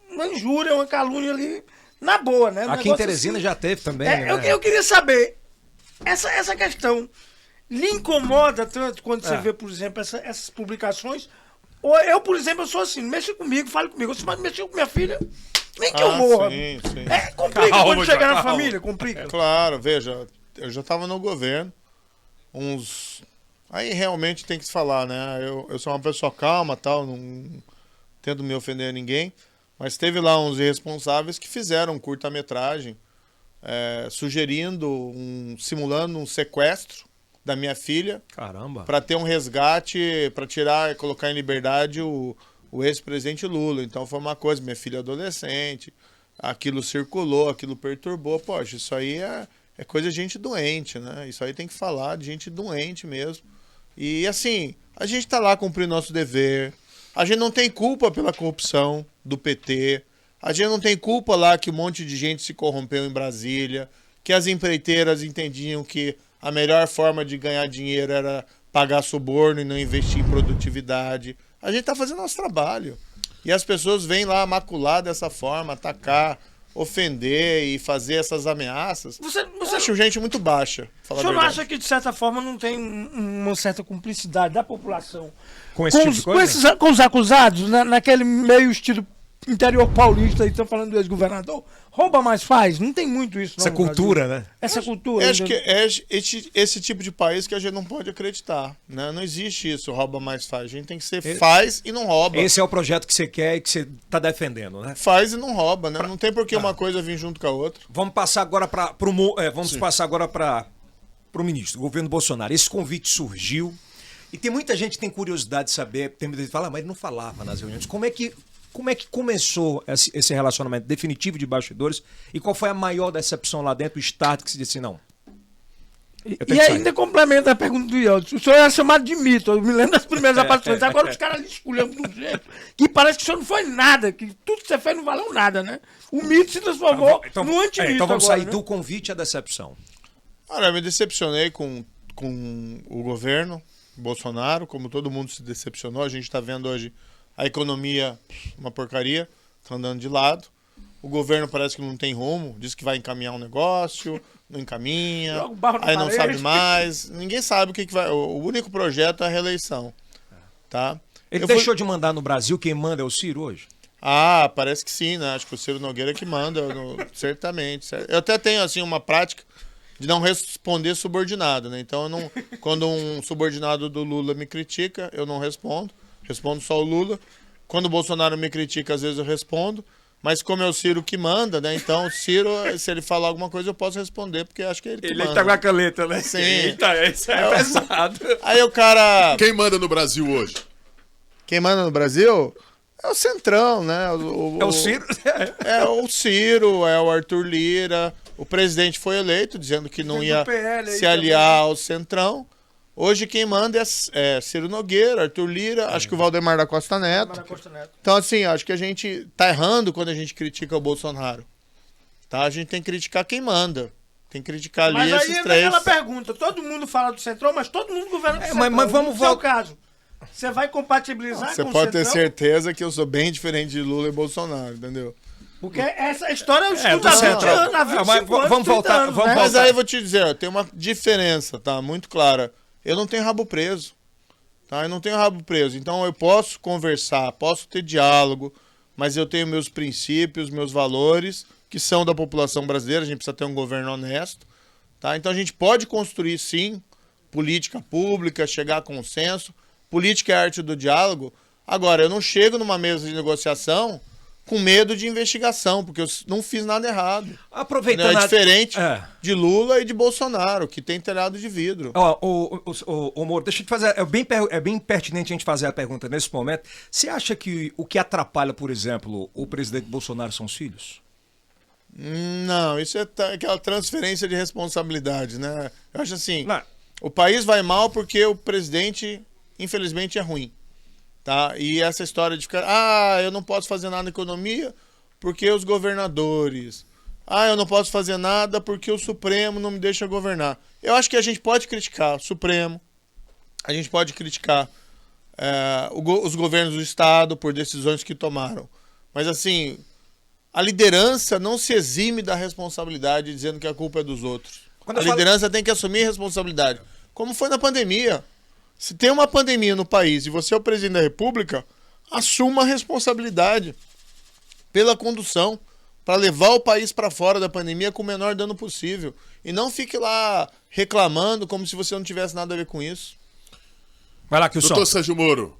uma injúria, uma calúnia ali na boa, né? Aqui em Teresina já teve também. Né? Eu queria saber, essa questão lhe incomoda tanto quando você vê, por exemplo, essas publicações? Ou eu, por exemplo, eu sou assim, mexa comigo, fale comigo. Você vai mexer com minha filha, nem que eu morra. Sim. Complica Calma, quando chegar na calma. família, complica. Claro, veja, eu já estava no governo, Aí realmente tem que se falar, né? Eu sou uma pessoa calma, tal, não tento me ofender a ninguém, mas teve lá uns irresponsáveis que fizeram curta-metragem simulando um sequestro da minha filha. Caramba. Para ter um resgate, para tirar e colocar em liberdade o ex-presidente Lula. Então foi uma coisa, minha filha adolescente, aquilo circulou, aquilo perturbou. Poxa, isso aí é coisa de gente doente, né? Isso aí tem que falar de gente doente mesmo. E assim, a gente tá lá cumprindo nosso dever. A gente não tem culpa pela corrupção do PT. A gente não tem culpa lá que um monte de gente se corrompeu em Brasília, que as empreiteiras entendiam que a melhor forma de ganhar dinheiro era pagar suborno e não investir em produtividade. A gente está fazendo nosso trabalho. E as pessoas vêm lá macular dessa forma, atacar, ofender e fazer essas ameaças. Eu acho gente muito baixa. O senhor não acha que, de certa forma, não tem uma certa cumplicidade da população Com esse tipo de coisa? Com os acusados, naquele meio estilo interior paulista, aí estão falando do ex-governador? Rouba mais faz? Não tem muito isso, não. Essa cultura, né? Essa cultura. Eu acho que é esse tipo de país que a gente não pode acreditar, né? Não existe isso, rouba mais faz. A gente tem que ser faz e não rouba. Esse é o projeto que você quer e que você está defendendo, né? Faz e não rouba, né? Não tem por que uma coisa vir junto com a outra. Vamos passar agora para o ministro, o governo Bolsonaro. Esse convite surgiu e tem muita gente que tem curiosidade de saber, tem muita gente que fala, mas ele não falava nas reuniões. Como é que começou esse relacionamento definitivo de bastidores e qual foi a maior decepção lá dentro, o start que se disse não? E ainda complementa a pergunta do Yeltsin. O senhor era chamado de mito. Eu me lembro das primeiras aparições. Agora os caras ali escolhendo de um jeito que parece que o senhor não foi nada, que tudo que você fez não valeu nada, né? O mito se transformou no antimito. Então vamos agora, sair né? do convite à decepção. Olha, eu me decepcionei com o governo Bolsonaro, como todo mundo se decepcionou. A gente está vendo hoje a economia, uma porcaria, tá andando de lado. O governo parece que não tem rumo, diz que vai encaminhar um negócio, não encaminha, aí não sabe mais. Ninguém sabe o que vai. O único projeto é a reeleição. Tá? Ele deixou de mandar no Brasil, quem manda é o Ciro hoje? Ah, parece que sim, né? Acho que o Ciro Nogueira é que manda, certamente. Eu até tenho assim uma prática de não responder subordinado, né? Então, quando um subordinado do Lula me critica, eu não respondo só o Lula. Quando o Bolsonaro me critica, às vezes eu respondo. Mas como é o Ciro que manda, né? Então, o Ciro, se ele falar alguma coisa, eu posso responder, porque acho que é ele que manda. Ele tá com a caneta, né? Sim. Eita, isso é pesado. Aí o cara... Quem manda no Brasil hoje? Quem manda no Brasil é o Centrão, né? É o Ciro? É o Ciro, é o Arthur Lira. O presidente foi eleito dizendo que não ia se aliar ao Centrão. Hoje quem manda é Ciro Nogueira, Arthur Lira, acho que o Valdemar da Costa Neto. Então, assim, acho que a gente tá errando quando a gente critica o Bolsonaro. Tá? A gente tem que criticar quem manda. Tem que criticar ali mas esses aí três. aquela pergunta, todo mundo fala do Centrão, mas todo mundo governa do Centrão. Mas vamos no seu caso, você vai compatibilizar Você com pode o ter Centrão? certeza que eu sou bem diferente de Lula e Bolsonaro, entendeu? Porque essa história eu do escuto há 20 Centrão. anos, há 25 Mas anos, vamos 30 voltar- anos, vamos né? Mas aí eu vou te dizer, ó, tem uma diferença, tá? Muito clara. Eu não tenho rabo preso, tá? Eu não tenho rabo preso. Então eu posso conversar, posso ter diálogo, mas eu tenho meus princípios, meus valores, que são da população brasileira. A gente precisa ter um governo honesto, tá? Então a gente pode construir, sim, política pública, chegar a consenso. Política é a arte do diálogo. Agora, eu não chego numa mesa de negociação com medo de investigação, porque eu não fiz nada errado. Aproveitando É diferente É. de Lula e de Bolsonaro, que tem telhado de vidro. Ó, o Moro, deixa eu te fazer. É bem pertinente a gente fazer a pergunta nesse momento. Você acha que o que atrapalha, por exemplo, o presidente Bolsonaro são os filhos? Não, isso é aquela transferência de responsabilidade, né? Eu acho assim, Não. o país vai mal porque o presidente, infelizmente, é ruim. Tá? E essa história de ficar, eu não posso fazer nada na economia porque os governadores, eu não posso fazer nada porque o Supremo não me deixa governar. Eu acho que a gente pode criticar o Supremo, a gente pode criticar os governos do Estado por decisões que tomaram. Mas, assim, a liderança não se exime da responsabilidade dizendo que a culpa é dos outros. A liderança tem que assumir responsabilidade. Como foi na pandemia. Se tem uma pandemia no país e você é o presidente da República, assuma a responsabilidade pela condução, para levar o país para fora da pandemia com o menor dano possível. E não fique lá reclamando como se você não tivesse nada a ver com isso. Vai lá, Kilson. Doutor Sérgio Moro,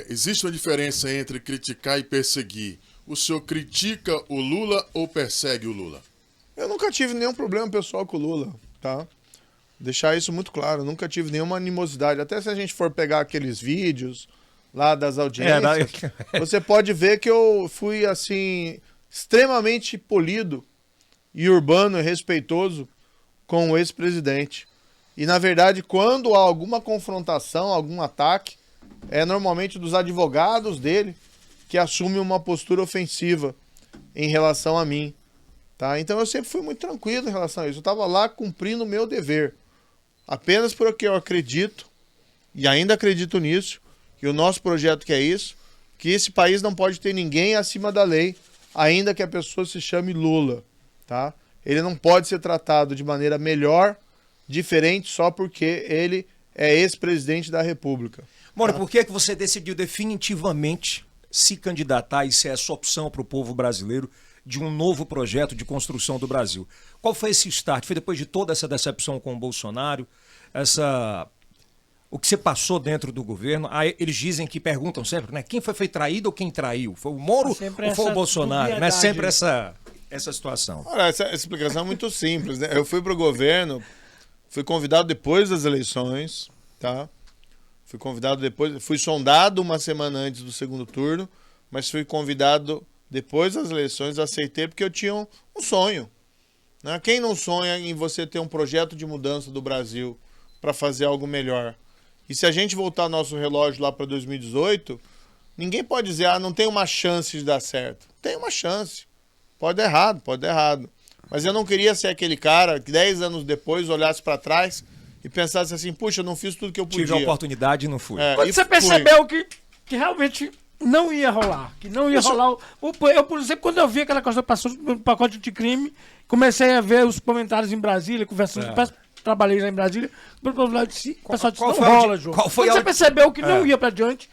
existe uma diferença entre criticar e perseguir. O senhor critica o Lula ou persegue o Lula? Eu nunca tive nenhum problema pessoal com o Lula, tá? Deixar isso muito claro, eu nunca tive nenhuma animosidade. Até se a gente for pegar aqueles vídeos lá das audiências, você pode ver que eu fui, assim, extremamente polido e urbano e respeitoso com o ex-presidente. E, na verdade, quando há alguma confrontação, algum ataque, é normalmente dos advogados dele que assumem uma postura ofensiva em relação a mim. Tá? Então eu sempre fui muito tranquilo em relação a isso. Eu estava lá cumprindo o meu dever. Apenas porque eu acredito, e ainda acredito nisso, que o nosso projeto que é isso, que esse país não pode ter ninguém acima da lei, ainda que a pessoa se chame Lula. Tá? Ele não pode ser tratado de maneira melhor, diferente, só porque ele é ex-presidente da República. Moro, por que você decidiu definitivamente se candidatar e ser essa opção para o povo brasileiro de um novo projeto de construção do Brasil? Qual foi esse start? Foi depois de toda essa decepção com o Bolsonaro, o que você passou dentro do governo? Aí eles dizem que perguntam sempre, né? Quem foi traído ou quem traiu? Foi o Moro ou foi o Bolsonaro? Né? Sempre essa situação. Olha, essa explicação é muito simples, né? Eu fui pro governo, fui convidado depois das eleições, tá? Fui convidado depois, fui sondado uma semana antes do segundo turno, mas fui convidado depois das eleições, aceitei porque eu tinha um sonho. Né? Quem não sonha em você ter um projeto de mudança do Brasil para fazer algo melhor? E se a gente voltar nosso relógio lá para 2018, ninguém pode dizer, não tem uma chance de dar certo. Tem uma chance. Pode dar errado. Mas eu não queria ser aquele cara que 10 anos depois olhasse para trás e pensasse assim, puxa, eu não fiz tudo que eu podia. Tive a oportunidade e não fui. Quando você percebeu que realmente não ia rolar, rolar. Eu, por exemplo, quando eu vi aquela coisa passou no pacote de crime, comecei a ver os comentários em Brasília, conversando, trabalhei já em Brasília, o pessoal disse, não rola, João. Quando você percebeu que não ia para diante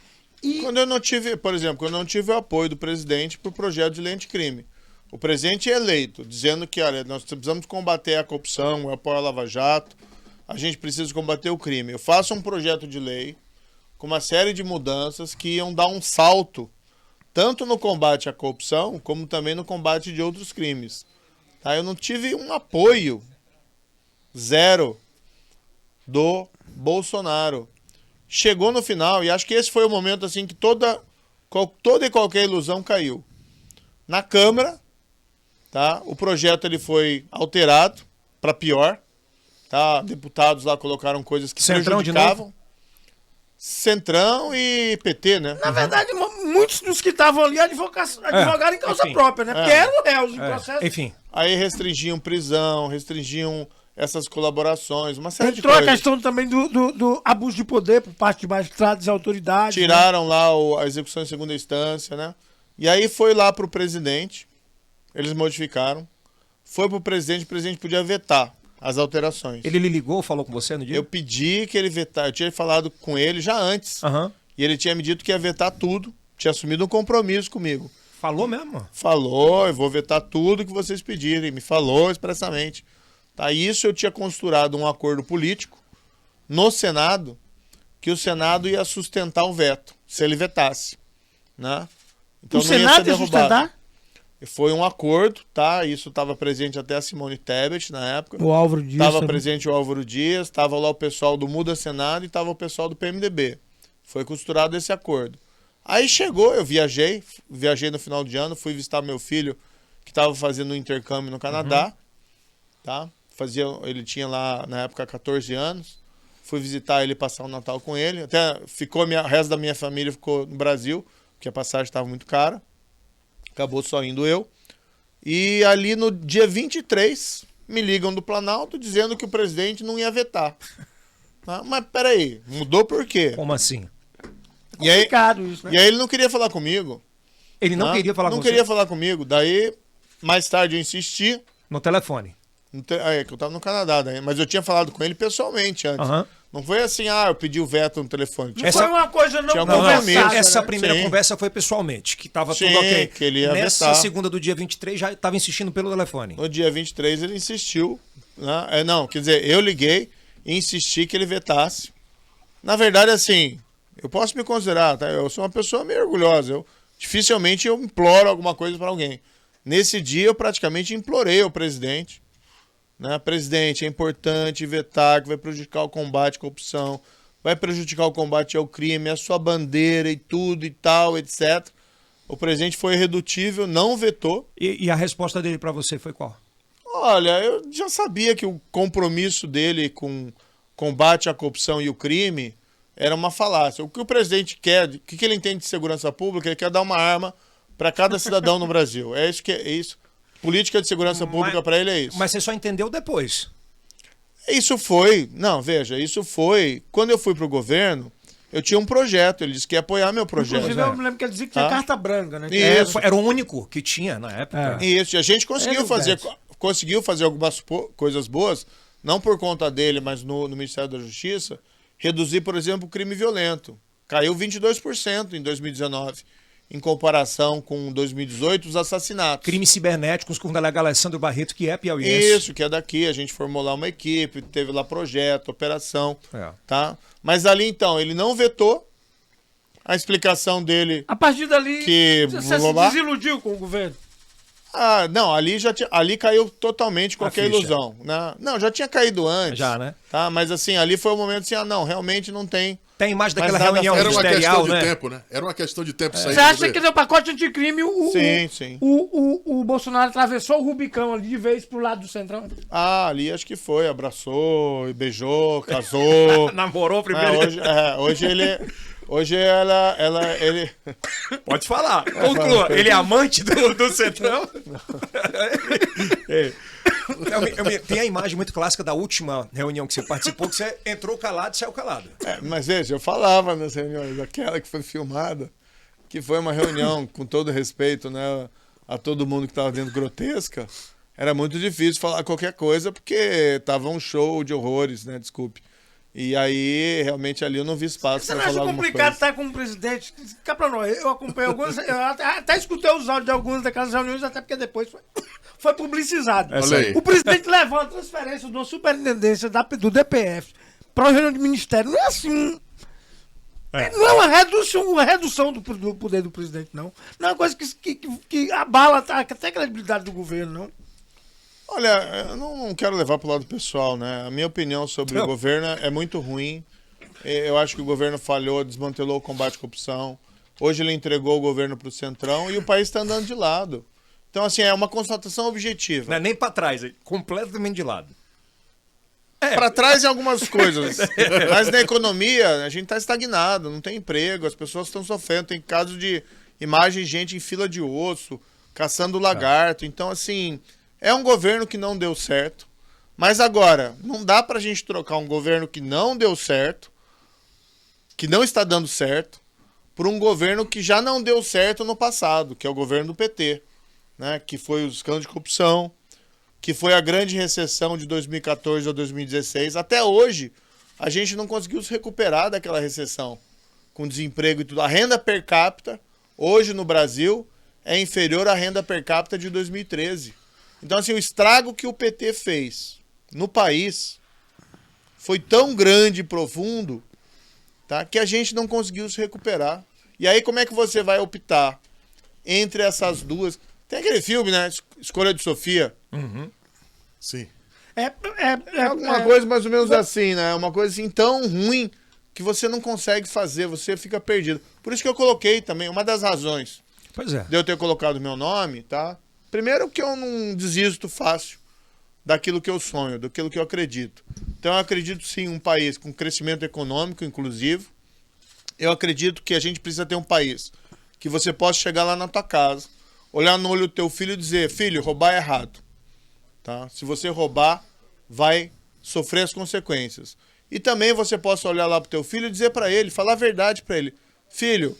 Quando eu não tive, por exemplo, quando eu não tive o apoio do presidente para o projeto de lei anticrime. O presidente é eleito, dizendo que, olha, nós precisamos combater a corrupção, o apoio à Lava Jato, a gente precisa combater o crime. Eu faço um projeto de lei com uma série de mudanças que iam dar um salto, tanto no combate à corrupção, como também no combate de outros crimes. Tá? Eu não tive um apoio zero do Bolsonaro. Chegou no final, e acho que esse foi o momento assim que toda e qualquer ilusão caiu. Na Câmara, tá? O projeto ele foi alterado para pior. Tá? Deputados lá colocaram coisas que prejudicavam. Centrão e PT, né? Na verdade, muitos dos que estavam ali advogaram em causa própria, né? Porque eram réus em processo. Enfim. Aí restringiam prisão, restringiam essas colaborações, uma série de coisas. Entrou a questão também do abuso de poder por parte de magistrados e autoridades. Tiraram lá a execução em segunda instância, né? E aí foi lá pro presidente, eles modificaram, foi pro presidente, o presidente podia vetar as alterações. Ele lhe ligou, falou com você no dia? Eu pedi que ele vetasse, eu tinha falado com ele já antes, e ele tinha me dito que ia vetar tudo, tinha assumido um compromisso comigo. Falou mesmo? Falou, eu vou vetar tudo que vocês pedirem, me falou expressamente. Tá, isso eu tinha costurado um acordo político no Senado, que o Senado ia sustentar o veto, se ele vetasse. Né? Então, o Senado ia sustentar? Foi um acordo, tá? Isso estava presente até a Simone Tebet na época. O Álvaro Dias. Estava presente o Álvaro Dias, estava lá o pessoal do Muda Senado e estava o pessoal do PMDB. Foi costurado esse acordo. Aí chegou, eu viajei no final de ano, fui visitar meu filho, que estava fazendo um intercâmbio no Canadá, tá? Ele tinha lá, na época, 14 anos. Fui visitar ele, passar o Natal com ele. Até o resto da minha família ficou no Brasil, porque a passagem estava muito cara. Acabou só indo eu. E ali no dia 23, me ligam do Planalto dizendo que o presidente não ia vetar. Ah, mas peraí, mudou por quê? Como assim? E aí, Complicado isso, né? e aí ele não queria falar comigo. Ele não Ah, queria falar com Não você? queria falar comigo. Daí, mais tarde eu insisti. No telefone. É que eu tava no Canadá, daí, mas eu tinha falado com ele pessoalmente antes. Aham. Não foi assim, eu pedi o veto no telefone. Não Essa- foi uma coisa não Tinha Não, conversada, essa né? primeira Sim. conversa foi pessoalmente, que tava Sim, tudo ok. que ele ia Nessa vetar. segunda do dia 23 já tava insistindo pelo telefone. No dia 23 ele insistiu. Né? Não, quer dizer, eu liguei e insisti que ele vetasse. Na verdade, assim, eu posso me considerar, tá? Eu sou uma pessoa meio orgulhosa. Dificilmente eu imploro alguma coisa para alguém. Nesse dia eu praticamente implorei ao presidente. Né? Presidente, é importante vetar, que vai prejudicar o combate à corrupção, vai prejudicar o combate ao crime, a sua bandeira e tudo e tal, etc. O presidente foi irredutível, não vetou. E a resposta dele pra você foi qual? Olha, eu já sabia que o compromisso dele com combate à corrupção e o crime era uma falácia. O que o presidente quer, o que ele entende de segurança pública, ele quer dar uma arma para cada cidadão no Brasil. É isso que é isso. Política de segurança pública para ele é isso. Mas você só entendeu depois. Isso foi, não, veja, isso foi, quando eu fui pro governo, eu tinha um projeto, ele disse que ia apoiar meu projeto. Inclusive, eu me lembro que ele dizia que tinha Tá. carta branca, né? Isso. Era o único que tinha na época. Isso, e a gente conseguiu Ele fazer, deve. algumas coisas boas, não por conta dele, mas no Ministério da Justiça, reduzir, por exemplo, o crime violento. Caiu 22% em 2019, em comparação com 2018, os assassinatos. Crimes cibernéticos com o delegado Alessandro Barreto, que é piauiense. Isso, que é daqui, a gente formou lá uma equipe, teve lá projeto, operação, É. tá? Mas ali, então, ele não vetou a explicação dele. A partir dali, Que você se blá. desiludiu com o governo. Não, ali caiu totalmente qualquer ficha. ilusão, né? Não, já tinha caído antes. Já, né? Tá? Mas assim, ali foi o momento assim, não, realmente não tem. Tem a imagem Mas daquela nada reunião Era uma questão ministerial, de né? tempo, né? Era uma questão de tempo sair Você acha que no pacote anticrime Sim. o Bolsonaro atravessou o Rubicão ali de vez pro lado do Centrão? Ali acho que foi, abraçou, beijou, casou. Namorou primeiro. Hoje ele. Pode falar. Conclua. Ele é amante do Centrão? Tem a imagem muito clássica da última reunião que você participou, que você entrou calado e saiu calado. Mas veja, eu falava nas reuniões, aquela que foi filmada, que foi uma reunião, com todo respeito, né, a todo mundo que estava dentro grotesca, era muito difícil falar qualquer coisa, porque tava um show de horrores, né, desculpe. E aí, realmente, ali eu não vi espaço Você para não falar acha alguma complicado coisa. estar com o presidente? Cá pra nós, eu acompanhei algumas, eu até escutei os áudios de algumas daquelas reuniões, até porque depois foi publicizado. Olha aí. O presidente levou a transferência de uma superintendência do DPF para o reunião de ministério. Não é assim. Não é uma redução do poder do presidente, não. Não é uma coisa que abala até a credibilidade do governo, não. Olha, eu não quero levar para o lado pessoal, né? A minha opinião sobre o governo é muito ruim. Eu acho que o governo falhou, desmantelou o combate à corrupção. Hoje ele entregou o governo para o Centrão e o país está andando de lado. Então, assim, é uma constatação objetiva. Não é nem pra trás, é completamente de lado. Para trás em algumas coisas. Mas na economia, a gente está estagnado, não tem emprego, as pessoas estão sofrendo. Tem casos de imagem de gente em fila de osso, caçando lagarto. Então, assim, é um governo que não deu certo. Mas agora, não dá para a gente trocar um governo que não deu certo, que não está dando certo, por um governo que já não deu certo no passado, que é o governo do PT, né? Que foi o escândalo de corrupção, que foi a grande recessão de 2014 a 2016. Até hoje, a gente não conseguiu se recuperar daquela recessão, com desemprego e tudo. A renda per capita, hoje no Brasil, é inferior à renda per capita de 2013. Então, assim, o estrago que o PT fez no país foi tão grande e profundo, tá, que a gente não conseguiu se recuperar. E aí, como é que você vai optar entre essas duas? Tem aquele filme, né? Escolha de Sofia. Sim. É alguma coisa mais ou menos assim, né? Uma coisa assim tão ruim que você não consegue fazer, você fica perdido. Por isso que eu coloquei também, uma das razões Pois é. de eu ter colocado meu nome, tá? Primeiro que eu não desisto fácil daquilo que eu sonho, daquilo que eu acredito. Então eu acredito sim em um país com crescimento econômico inclusivo. Eu acredito que a gente precisa ter um país que você possa chegar lá na tua casa, olhar no olho do teu filho e dizer, filho, roubar é errado. Tá? Se você roubar, vai sofrer as consequências. E também você possa olhar lá pro teu filho e dizer para ele, falar a verdade para ele. Filho,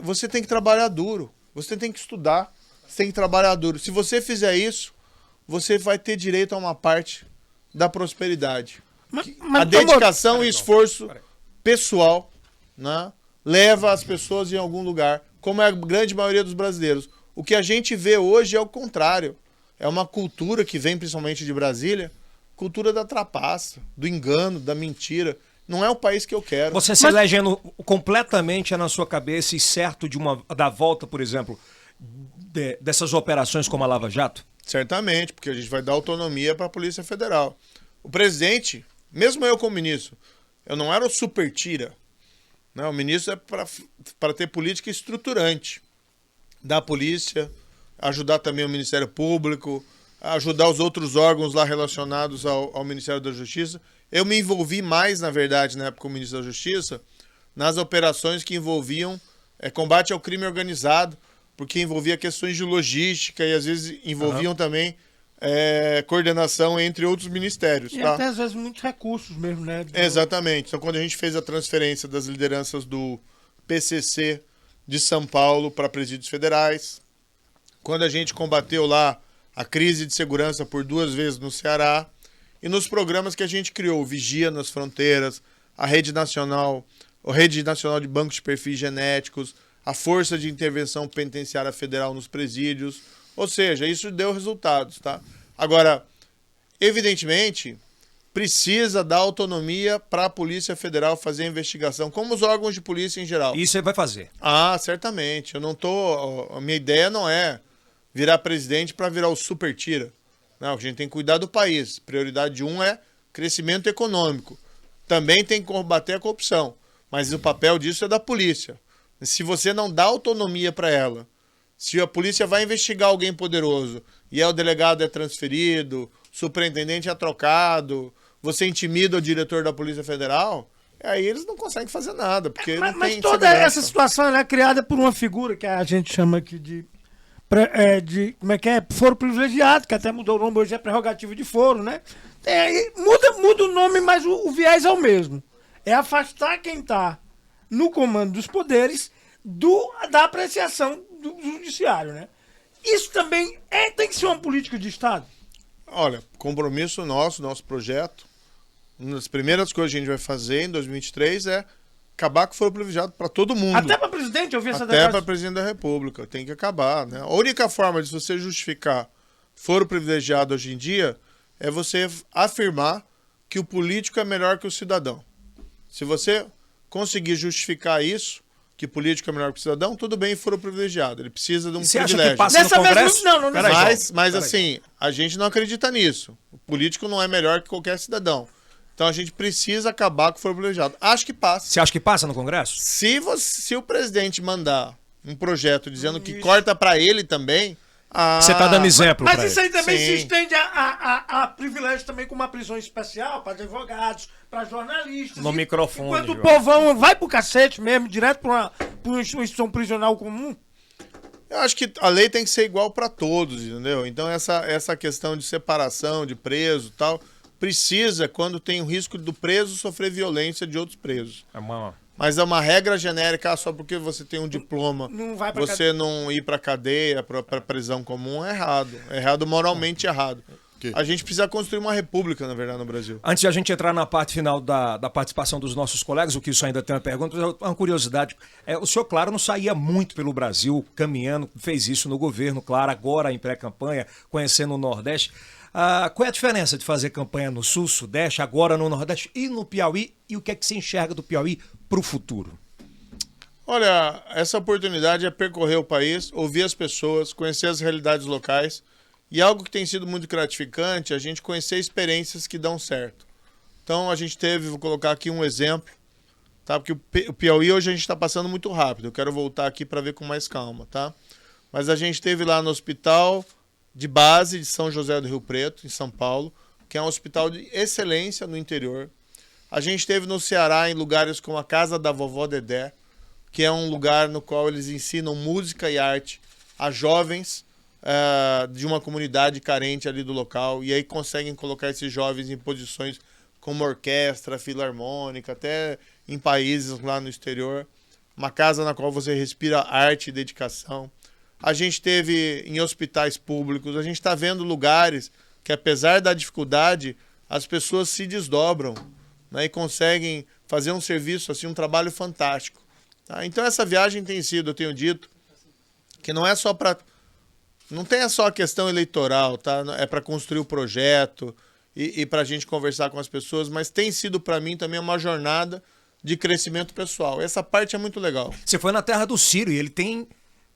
você tem que trabalhar duro, você tem que estudar, você tem que trabalhar duro. Se você fizer isso, você vai ter direito a uma parte da prosperidade. A dedicação e esforço pessoal, né, leva as pessoas em algum lugar, como é a grande maioria dos brasileiros. O que a gente vê hoje é o contrário. É uma cultura que vem principalmente de Brasília, cultura da trapaça, do engano, da mentira. Não é o país que eu quero. Você se elegendo completamente na sua cabeça e certo da volta, por exemplo, dessas operações como a Lava Jato? Certamente, porque a gente vai dar autonomia para a Polícia Federal. O presidente, mesmo eu como ministro, eu não era o super tira. Né? O ministro é para ter política estruturante da polícia, ajudar também o Ministério Público, ajudar os outros órgãos lá relacionados ao Ministério da Justiça. Eu me envolvi mais, na verdade, na época como ministro da Justiça, nas operações que envolviam combate ao crime organizado, porque envolvia questões de logística e às vezes envolviam também coordenação entre outros ministérios. E tá? até às vezes muitos recursos mesmo, né? Exatamente. Então quando a gente fez a transferência das lideranças do PCC de São Paulo para presídios federais, quando a gente combateu lá a crise de segurança por 2 vezes no Ceará, e nos programas que a gente criou, Vigia nas Fronteiras, a Rede Nacional de Bancos de Perfis Genéticos, a Força de Intervenção Penitenciária Federal nos presídios, ou seja, isso deu resultados, tá? Agora, evidentemente, precisa dar autonomia para a Polícia Federal fazer a investigação, como os órgãos de polícia em geral. Isso você vai fazer? Ah, certamente. A minha ideia não é virar presidente para virar o super tira. Não, a gente tem que cuidar do país. Prioridade 1 é crescimento econômico. Também tem que combater a corrupção. Mas o papel disso é da polícia. Se você não dá autonomia para ela, se a polícia vai investigar alguém poderoso e o delegado é transferido, o superintendente é trocado, você intimida o diretor da Polícia Federal, aí eles não conseguem fazer nada. Porque Mas toda essa situação ela é criada por uma figura que a gente chama aqui de como é que é? Foro privilegiado, que até mudou o nome, hoje é prerrogativa de foro, né? Muda o nome, mas o viés é o mesmo. É afastar quem está no comando dos poderes da apreciação do judiciário, né? Isso também tem que ser uma política de Estado? Olha, compromisso nosso projeto, uma das primeiras coisas que a gente vai fazer em 2023 é acabar com o foro privilegiado para todo mundo. Até para presidente, eu vi essa Até para presidente da República. Tem que acabar, né? A única forma de você justificar foro privilegiado hoje em dia é você afirmar que o político é melhor que o cidadão. Se você conseguir justificar isso, que o político é melhor que o cidadão, tudo bem, foro privilegiado. Ele precisa de um privilégio. Acha que passa no Congresso? Mas assim, a gente não acredita nisso. O político não é melhor que qualquer cidadão. Então a gente precisa acabar com o foro privilegiado. Acho que passa. Você acha que passa no Congresso? Se o presidente mandar um projeto dizendo que corta para ele também... Você tá dando exemplo. Mas isso aí também se estende a privilégio também com uma prisão especial para advogados, para jornalistas. No microfone. Enquanto o povão vai pro cacete mesmo, direto para uma instituição prisional comum. Eu acho que a lei tem que ser igual para todos, entendeu? Então essa questão de separação de preso e tal, precisa quando tem o risco do preso sofrer violência de outros presos. Mas é uma regra genérica, só porque você tem um diploma, você não ir para cadeia, para prisão comum, é errado. É errado, moralmente errado. A gente precisa construir uma república, na verdade, no Brasil. Antes de a gente entrar na parte final da participação dos nossos colegas, o que isso ainda tem uma pergunta, uma curiosidade. O senhor, claro, não saía muito pelo Brasil, caminhando, fez isso no governo, claro, agora em pré-campanha, conhecendo o Nordeste. Qual é a diferença de fazer campanha no Sul, Sudeste, agora no Nordeste e no Piauí? E o que é que você enxerga do Piauí para o futuro? Olha, essa oportunidade é percorrer o país, ouvir as pessoas, conhecer as realidades locais. E algo que tem sido muito gratificante é a gente conhecer experiências que dão certo. Então a gente vou colocar aqui um exemplo, tá? Porque o Piauí hoje a gente está passando muito rápido. Eu quero voltar aqui para ver com mais calma, tá? Mas a gente esteve lá no hospital de base de São José do Rio Preto, em São Paulo, que é um hospital de excelência no interior. A gente esteve no Ceará em lugares como a Casa da Vovó Dedé, que é um lugar no qual eles ensinam música e arte a jovens de uma comunidade carente ali do local, e aí conseguem colocar esses jovens em posições como orquestra, filarmônica, até em países lá no exterior. Uma casa na qual você respira arte e dedicação. A gente teve em hospitais públicos, a gente está vendo lugares que, apesar da dificuldade, as pessoas se desdobram, né, e conseguem fazer um serviço, assim, um trabalho fantástico. Tá? Então essa viagem tem sido, eu tenho dito, que não é só para... Não tem só a questão eleitoral, tá? É para construir o projeto e para a gente conversar com as pessoas, mas tem sido para mim também uma jornada de crescimento pessoal. Essa parte é muito legal. Você foi na terra do Ciro e ele tem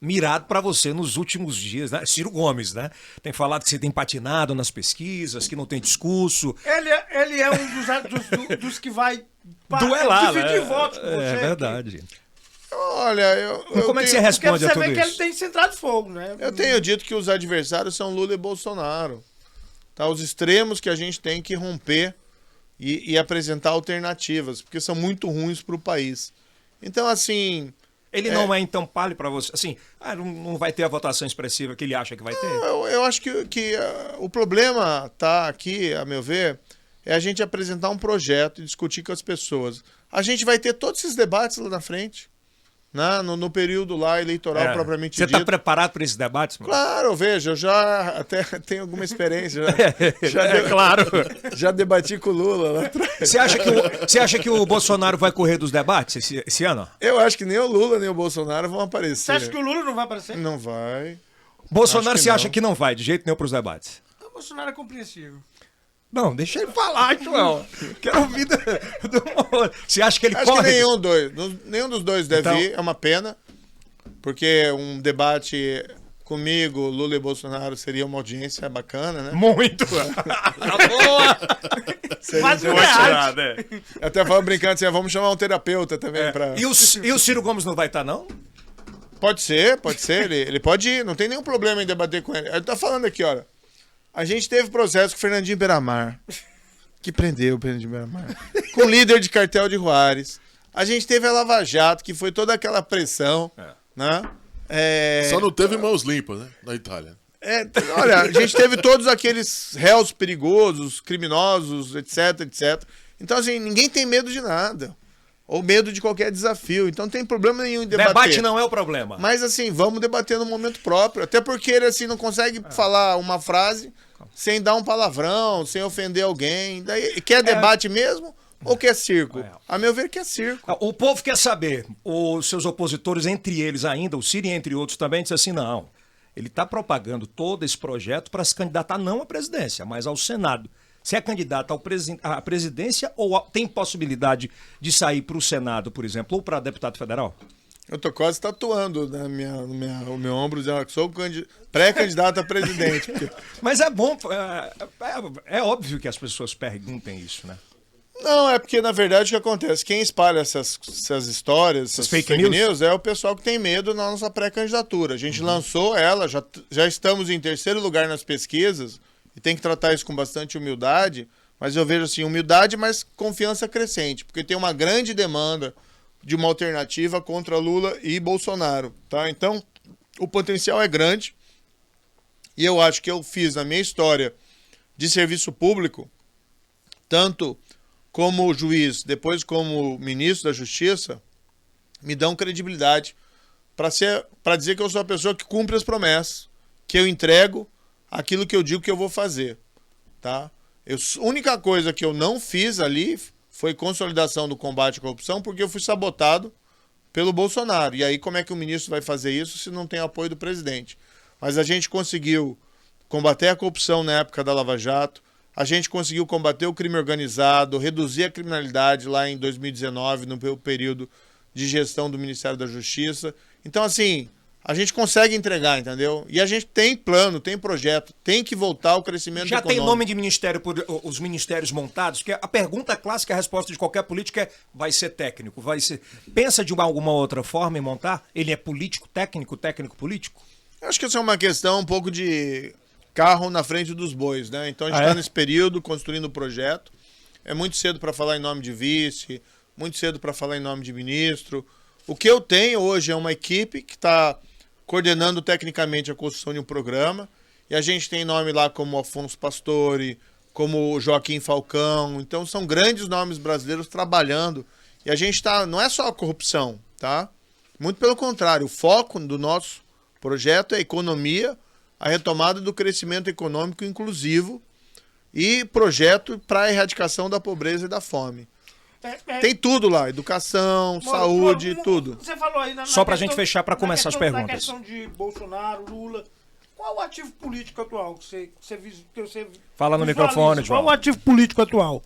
mirado para você nos últimos dias, né? Ciro Gomes, né? Tem falado que você tem patinado nas pesquisas, que não tem discurso. Ele é um dos que vai duelar, dividir né? votos com você. É verdade. Olha, Como é que você responde você a tudo vê isso? que ele tem centrado fogo, né? Eu tenho dito que os adversários são Lula e Bolsonaro. Tá? Os extremos que a gente tem que romper e apresentar alternativas, porque são muito ruins para o país. Então, assim... Ele não é, então, palho para você? Assim, não vai ter a votação expressiva que ele acha que vai ter? Eu acho que o problema tá aqui, a meu ver, é a gente apresentar um projeto e discutir com as pessoas. A gente vai ter todos esses debates lá na frente, né? No período lá eleitoral propriamente Você dito. está preparado para esses debates, mano? Claro, veja, eu já até tenho alguma experiência. Claro. Já debati com o Lula lá atrás. Você acha que o Bolsonaro vai correr dos debates esse ano? Eu acho que nem o Lula nem o Bolsonaro vão aparecer. Você acha que o Lula não vai aparecer? Não vai. Bolsonaro, Acho que você não. acha que não vai, de jeito nenhum, para os debates? O Bolsonaro é compreensível. Não, deixa ele falar, João. Quero ouvir Você acha que ele Acho corre? que nenhum dos dois deve Então- ir, é uma pena, porque um debate comigo, Lula e Bolsonaro, seria uma audiência bacana, né? Muito. Tá boa. Quase um Vou reality. tirar, né? Eu até falo brincando assim, vamos chamar um terapeuta também pra... E o Ciro Gomes não vai estar, não? Pode ser, ele pode ir, não tem nenhum problema em debater com ele. Ele tá falando aqui, olha, a gente teve processo com o Fernandinho Beiramar, que prendeu o Fernandinho Beiramar, com o líder de cartel de Juárez. A gente teve a Lava Jato, que foi toda aquela pressão, né? Só não teve mãos limpas, né? Na Itália. Olha, a gente teve todos aqueles réus perigosos, criminosos, etc, etc. Então, assim, ninguém tem medo de nada. Ou medo de qualquer desafio. Então, não tem problema nenhum em debater. Debate não é o problema. Mas, assim, vamos debater no momento próprio. Até porque ele, assim, não consegue falar uma frase sem dar um palavrão, sem ofender alguém. Daí, quer debate mesmo ou quer circo? A meu ver, quer circo. O povo quer saber. Os seus opositores, entre eles ainda, o Ciro e entre outros também, disse assim, não. Ele está propagando todo esse projeto para se candidatar não à presidência, mas ao Senado. Você é candidato à presidência ou tem possibilidade de sair para o Senado, por exemplo, ou para deputado federal? Eu tô quase tatuando o meu ombro, dizendo que sou pré-candidato a presidente. Porque... Mas é bom, é óbvio que as pessoas perguntem isso, né? Não, é porque, na verdade, o que acontece? Quem espalha essas histórias, essas fake news, é o pessoal que tem medo na nossa pré-candidatura. A gente lançou ela, já estamos em terceiro lugar nas pesquisas, e tem que tratar isso com bastante humildade, mas eu vejo assim, humildade, mas confiança crescente, porque tem uma grande demanda de uma alternativa contra Lula e Bolsonaro, tá? Então, o potencial é grande, e eu acho que eu fiz na minha história de serviço público, tanto como juiz, depois como ministro da Justiça, me dão credibilidade para dizer que eu sou a pessoa que cumpre as promessas, que eu entrego aquilo que eu digo que eu vou fazer, tá? A única coisa que eu não fiz ali foi consolidação do combate à corrupção, porque eu fui sabotado pelo Bolsonaro. E aí como é que o ministro vai fazer isso se não tem apoio do presidente? Mas a gente conseguiu combater a corrupção na época da Lava Jato, a gente conseguiu combater o crime organizado, reduzir a criminalidade lá em 2019, no período de gestão do Ministério da Justiça. Então, assim, a gente consegue entregar, entendeu? E a gente tem plano, tem projeto, tem que voltar ao crescimento Já econômico. tem nome de ministério por os ministérios montados? Porque a pergunta clássica, a resposta de qualquer político é: vai ser técnico? Vai ser... Pensa de alguma outra forma em montar? Ele é político, técnico político? Eu acho que essa é uma questão um pouco de carro na frente dos bois, né? Então a gente está nesse período construindo o projeto. É muito cedo para falar em nome de vice, muito cedo para falar em nome de ministro. O que eu tenho hoje é uma equipe que está coordenando tecnicamente a construção de um programa. E a gente tem nome lá como Afonso Pastore, como Joaquim Falcão. Então são grandes nomes brasileiros trabalhando. E a gente não é só a corrupção, tá? Muito pelo contrário, o foco do nosso projeto é a economia, a retomada do crescimento econômico inclusivo e projeto para a erradicação da pobreza e da fome. Tem tudo lá, educação, saúde, tudo. Você falou aí Só pra gente fechar, pra começar as perguntas. Na questão de Bolsonaro, Lula, qual o ativo político atual que você Fala no microfone, João. Qual o ativo político atual?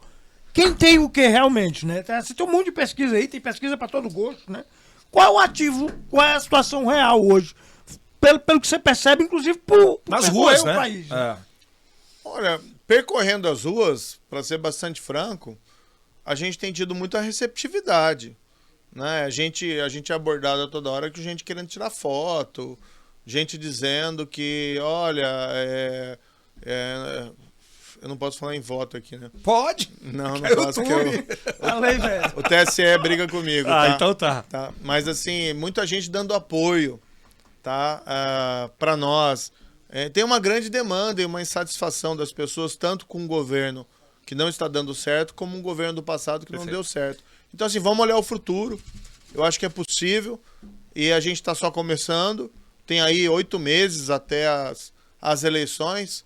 Quem tem o que realmente, né? Você tem um monte de pesquisa aí, tem pesquisa pra todo gosto, né? Qual o ativo, qual é a situação real hoje? Pelo que você percebe, inclusive, nas ruas, né? País, né? Olha, percorrendo as ruas, para ser bastante franco, a gente tem tido muita receptividade, né? A gente é abordado a toda hora com gente querendo tirar foto, gente dizendo que, olha, eu não posso falar em voto aqui, né? Pode? Não posso, porque Falei, velho. o TSE briga comigo, tá? Então tá. Mas assim, muita gente dando apoio, tá? Para nós. Tem uma grande demanda e uma insatisfação das pessoas, tanto com o governo que não está dando certo, como um governo do passado que não deu certo. Então, assim, vamos olhar o futuro. Eu acho que é possível e a gente está só começando. Tem aí 8 meses até as eleições.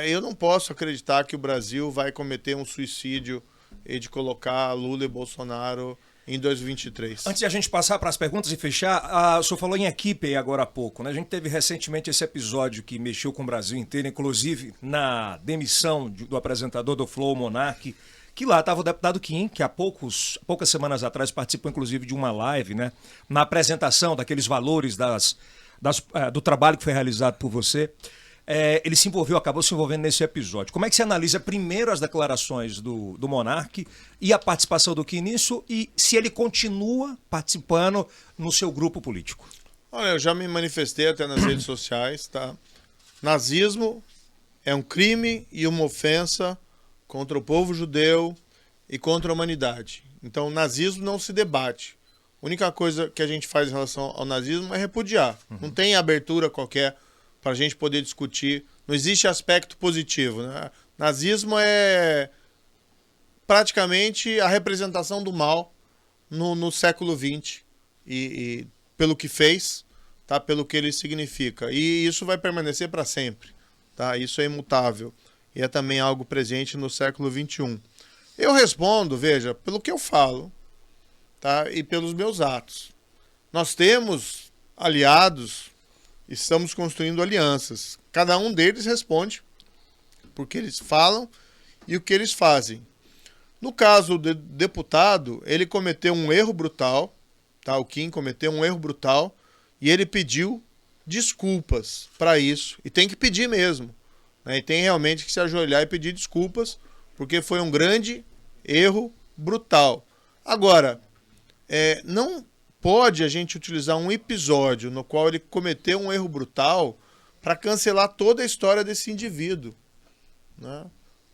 Eu não posso acreditar que o Brasil vai cometer um suicídio de colocar Lula e Bolsonaro em 2023. Antes de a gente passar para as perguntas e fechar, o senhor falou em equipe aí agora há pouco, né? A gente teve recentemente esse episódio que mexeu com o Brasil inteiro, inclusive na demissão do apresentador do Flow, Monark, que lá estava o deputado Kim, que há poucas semanas atrás participou inclusive de uma live, né? Na apresentação daqueles valores do trabalho que foi realizado por você. Ele acabou se envolvendo nesse episódio. Como é que você analisa primeiro as declarações do Monark e a participação do Kim nisso e se ele continua participando no seu grupo político? Olha, eu já me manifestei até nas redes sociais, tá? Nazismo é um crime e uma ofensa contra o povo judeu e contra a humanidade. Então, o nazismo não se debate. A única coisa que a gente faz em relação ao nazismo é repudiar. Não tem abertura qualquer para a gente poder discutir. Não existe aspecto positivo, né? Nazismo é praticamente a representação do mal no século XX e pelo que fez, tá? Pelo que ele significa. E isso vai permanecer para sempre, tá? Isso é imutável e é também algo presente no século XXI. Eu respondo, veja, pelo que eu falo, tá? E pelos meus atos. Nós temos aliados. Estamos construindo alianças. Cada um deles responde por que eles falam e o que eles fazem. No caso do deputado, ele cometeu um erro brutal, tá? O Kim cometeu um erro brutal e ele pediu desculpas para isso. E tem que pedir mesmo, né? E tem realmente que se ajoelhar e pedir desculpas, porque foi um grande erro brutal. Agora, não pode a gente utilizar um episódio no qual ele cometeu um erro brutal para cancelar toda a história desse indivíduo, né?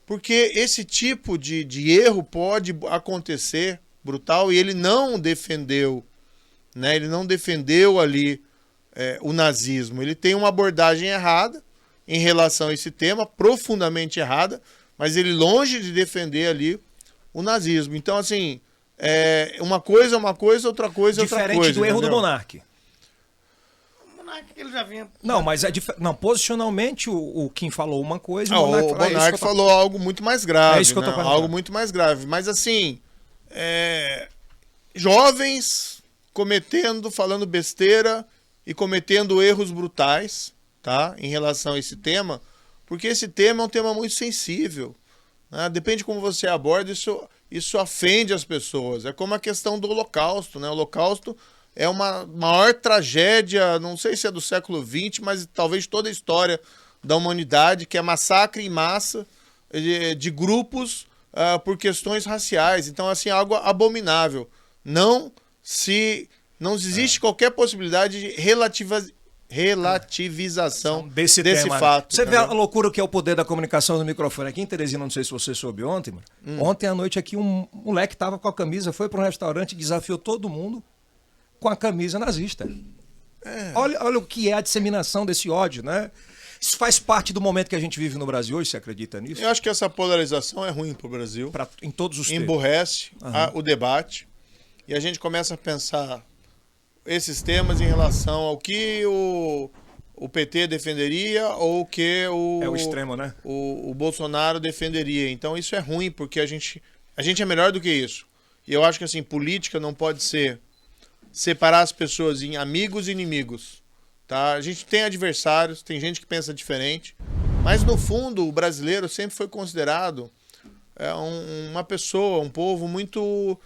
Porque esse tipo de erro pode acontecer brutal e ele não defendeu, né? Ele não defendeu ali o nazismo. Ele tem uma abordagem errada em relação a esse tema, profundamente errada, mas ele longe de defender ali o nazismo. Então, assim, uma coisa é uma coisa, outra coisa é outra coisa. Diferente do erro entendeu? do Monark. O Monark ele já vinha... Não, mas posicionalmente o Kim falou uma coisa e o Monark falou algo muito mais grave. É isso que eu tô falando. Algo muito mais grave. Mas assim, jovens falando besteira e cometendo erros brutais, tá? Em relação a esse tema, porque esse tema é um tema muito sensível, né? Depende de como você aborda, isso ofende as pessoas. É como a questão do Holocausto, né? O Holocausto é uma maior tragédia, não sei se é do século XX, mas talvez toda a história da humanidade, que é massacre em massa de grupos por questões raciais. Então, assim, é algo abominável. Não existe qualquer possibilidade de relativização desse fato. Você vê a loucura que é o poder da comunicação no microfone aqui em Teresina, não sei se você soube ontem, mano. Ontem à noite aqui um moleque tava com a camisa, foi para um restaurante e desafiou todo mundo com a camisa nazista. Olha o que é a disseminação desse ódio, né? Isso faz parte do momento que a gente vive no Brasil hoje, você acredita nisso? Eu acho que essa polarização é ruim para o Brasil. Em todos os termos. Emburrece o debate. E a gente começa a pensar esses temas em relação ao que o PT defenderia ou o que o extremo, né? o Bolsonaro defenderia. Então isso é ruim, porque a gente é melhor do que isso. E eu acho que assim, política não pode ser separar as pessoas em amigos e inimigos. Tá? A gente tem adversários, tem gente que pensa diferente, mas no fundo o brasileiro sempre foi considerado uma pessoa, um povo muito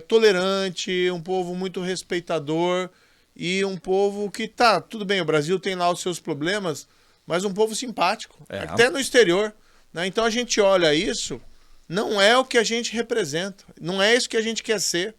tolerante, um povo muito respeitador e um povo que tudo bem, o Brasil tem lá os seus problemas, mas um povo simpático, até no exterior. Né? Então a gente olha isso, não é o que a gente representa, não é isso que a gente quer ser,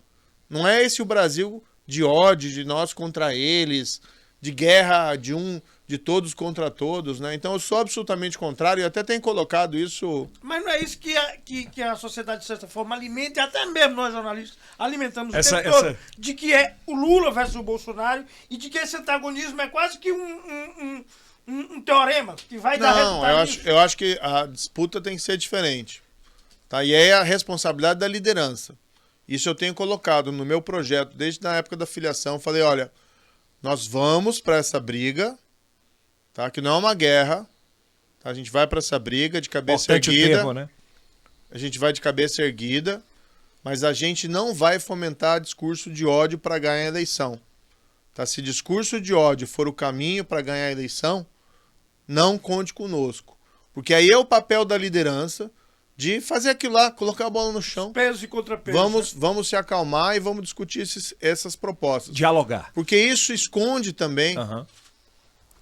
não é esse o Brasil de ódio, de nós contra eles, de guerra de todos contra todos, né? Então eu sou absolutamente contrário e até tenho colocado isso... Mas não é isso que a sociedade, de certa forma, alimenta, e até mesmo nós jornalistas alimentamos o tempo todo, de que é o Lula versus o Bolsonaro e de que esse antagonismo é quase que um teorema que vai dar resultado. Eu acho que a disputa tem que ser diferente. Tá? E é a responsabilidade da liderança. Isso eu tenho colocado no meu projeto desde a época da filiação. Falei, olha, nós vamos para essa briga, tá? Que não é uma guerra. Tá? A gente vai para essa briga de cabeça erguida. Termo, né? A gente vai de cabeça erguida, mas a gente não vai fomentar discurso de ódio para ganhar a eleição. Tá? Se discurso de ódio for o caminho para ganhar a eleição, não conte conosco. Porque aí é o papel da liderança de fazer aquilo lá, colocar a bola no chão. Peso e contrapeso. Vamos se acalmar e vamos discutir essas propostas. Dialogar. Porque isso esconde também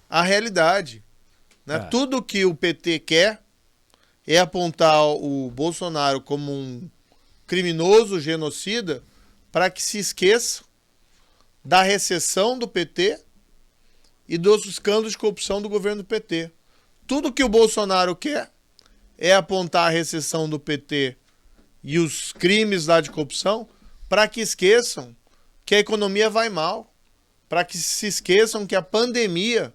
a realidade. Né? Tudo que o PT quer é apontar o Bolsonaro como um criminoso genocida para que se esqueça da recessão do PT e dos escândalos de corrupção do governo do PT. Tudo que o Bolsonaro quer é apontar a recessão do PT e os crimes lá de corrupção para que esqueçam que a economia vai mal, para que se esqueçam que a pandemia,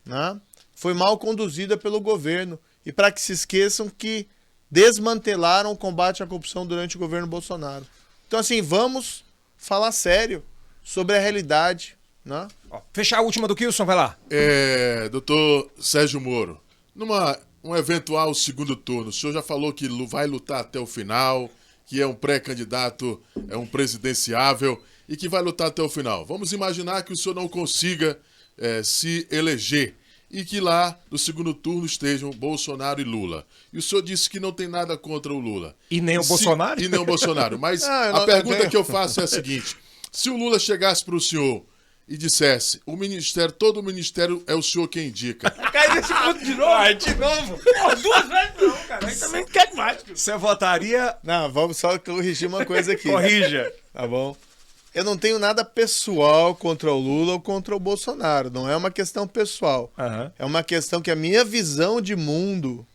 né, foi mal conduzida pelo governo e para que se esqueçam que desmantelaram o combate à corrupção durante o governo Bolsonaro. Então, assim, vamos falar sério sobre a realidade. Né? Fechar a última do Kilson, vai lá. Doutor Sérgio Moro, um eventual segundo turno, o senhor já falou que vai lutar até o final, que é um pré-candidato, é um presidenciável e que vai lutar até o final. Vamos imaginar que o senhor não consiga se eleger e que lá no segundo turno estejam Bolsonaro e Lula. E o senhor disse que não tem nada contra o Lula. E nem o Bolsonaro? E nem o Bolsonaro. Mas a pergunta que eu faço é a seguinte: se o Lula chegasse para o senhor e dissesse, todo o ministério é o senhor quem indica. Cai nesse ponto de novo? Ai, de novo? Pô, 2 vezes não, cara. Aí também quer mais. Você votaria... Não, vamos só corrigir uma coisa aqui. Corrija. Tá bom? Eu não tenho nada pessoal contra o Lula ou contra o Bolsonaro. Não é uma questão pessoal. É uma questão que a minha visão de mundo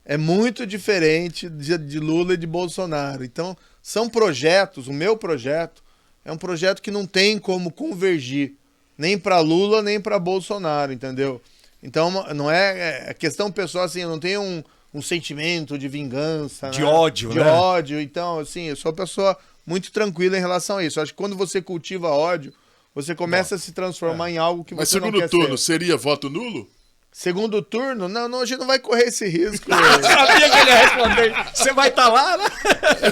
é muito diferente de Lula e de Bolsonaro. Então, são projetos, o meu projeto é um projeto que não tem como convergir nem para Lula, nem para Bolsonaro, entendeu? Então, não é questão pessoal, assim, eu não tenho um sentimento de vingança. De ódio, né? De ódio. Então, assim, eu sou uma pessoa muito tranquila em relação a isso. Acho que quando você cultiva ódio, você começa a se transformar em algo que você não quer ser. Mas segundo turno, seria voto nulo? Segundo turno? Não, a gente não vai correr esse risco. Eu sabia que ele ia responder. Você vai estar lá, né?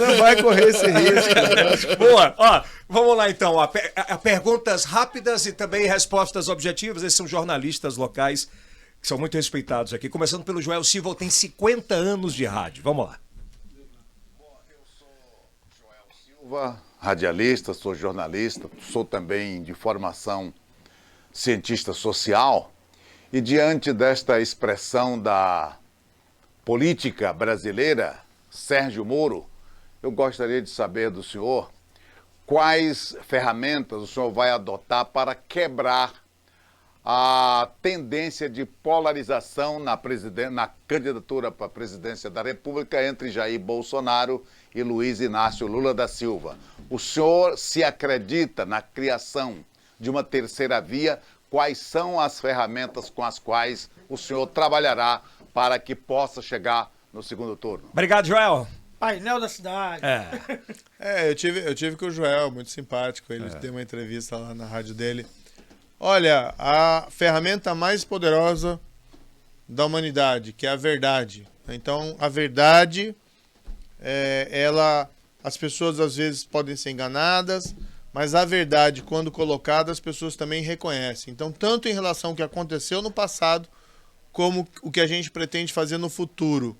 Não vai correr esse risco. Boa. Ó, vamos lá então. Perguntas rápidas e também respostas objetivas. Esses são jornalistas locais que são muito respeitados aqui. Começando pelo Joel Silva, tem 50 anos de rádio. Vamos lá. Eu sou Joel Silva, radialista, sou jornalista, sou também de formação cientista social. E diante desta expressão da política brasileira, Sérgio Moro, eu gostaria de saber do senhor quais ferramentas o senhor vai adotar para quebrar a tendência de polarização na candidatura para a presidência da República entre Jair Bolsonaro e Luiz Inácio Lula da Silva. O senhor se acredita na criação de uma terceira via, quais são as ferramentas com as quais o senhor trabalhará para que possa chegar no segundo turno. Obrigado, Joel. Painel da cidade. Eu tive com o Joel, muito simpático. Ele deu uma entrevista lá na rádio dele. Olha, a ferramenta mais poderosa da humanidade, que é a verdade. Então, a verdade, as pessoas às vezes podem ser enganadas, mas a verdade, quando colocada, as pessoas também reconhecem. Então, tanto em relação ao que aconteceu no passado, como o que a gente pretende fazer no futuro.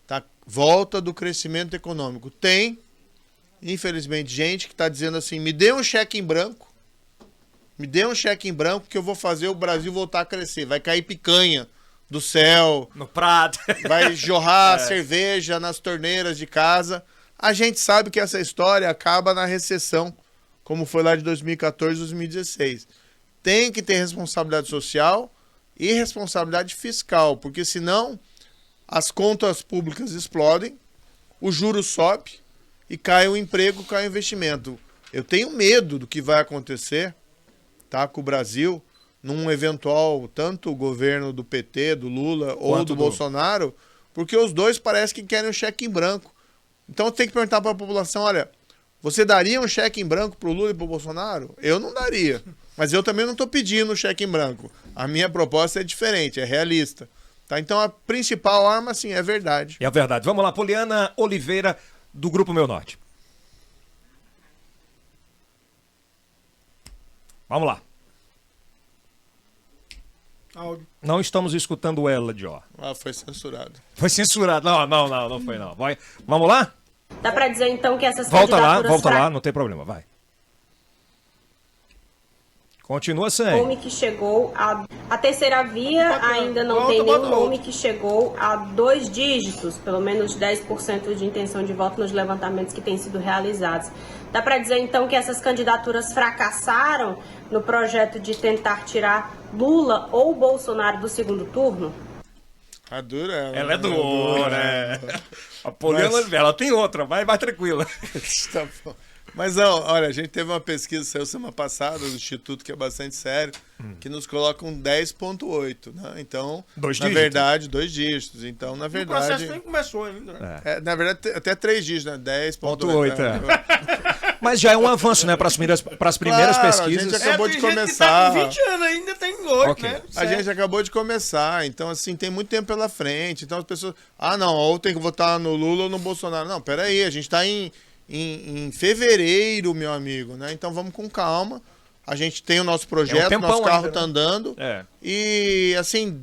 Tá? Volta do crescimento econômico. Tem, infelizmente, gente que está dizendo assim, me dê um cheque em branco, que eu vou fazer o Brasil voltar a crescer. Vai cair picanha do céu. No prato. Vai jorrar cerveja nas torneiras de casa. A gente sabe que essa história acaba na recessão, como foi lá de 2014, 2016. Tem que ter responsabilidade social e responsabilidade fiscal, porque senão as contas públicas explodem, o juro sobe e cai o emprego, cai o investimento. Eu tenho medo do que vai acontecer, tá, com o Brasil num eventual tanto governo do PT, do Lula ou do Bolsonaro, porque os dois parece que querem um cheque em branco. Então tem que perguntar para a população, olha, você daria um cheque em branco para o Lula e para o Bolsonaro? Eu não daria, mas eu também não estou pedindo um cheque em branco. A minha proposta é diferente, é realista. Tá? Então a principal arma, sim, é a verdade. É a verdade. Vamos lá, Poliana Oliveira, do Grupo Meu Norte. Vamos lá. Áudio. Não estamos escutando ela, Jó. Foi censurado. Foi censurado. Não foi não. Vai. Vamos lá? Dá pra dizer então que essas Volta candidaturas lá, não tem problema, vai. Continua sem. nome que chegou a terceira via ainda não tem nenhum nome que chegou a 2 dígitos, pelo menos 10% de intenção de voto nos levantamentos que têm sido realizados. Dá para dizer então que essas candidaturas fracassaram no projeto de tentar tirar Lula ou Bolsonaro do segundo turno? A dura Ela é dura, A Poliana Oliveira, ela tem outra, vai tranquila. Tá bom. Mas não, olha, a gente teve uma pesquisa, saiu semana passada, do Instituto, que é bastante sério, que nos coloca um 10,8, né? Então, verdade, 2 dígitos. Então, na verdade... O processo nem começou ainda. Né? Na verdade, até 3 dígitos, né? 10,8. Mas já é um avanço, né? Para as primeiras pesquisas. A gente acabou de começar. Que tá com 20 anos ainda, tem 8, Okay. né? A gente acabou de começar, então assim, tem muito tempo pela frente. Então as pessoas, não, ou tem que votar no Lula ou no Bolsonaro. Não, peraí, a gente tá em fevereiro, meu amigo, né? Então vamos com calma. A gente tem o nosso projeto, nosso carro tá andando. E assim,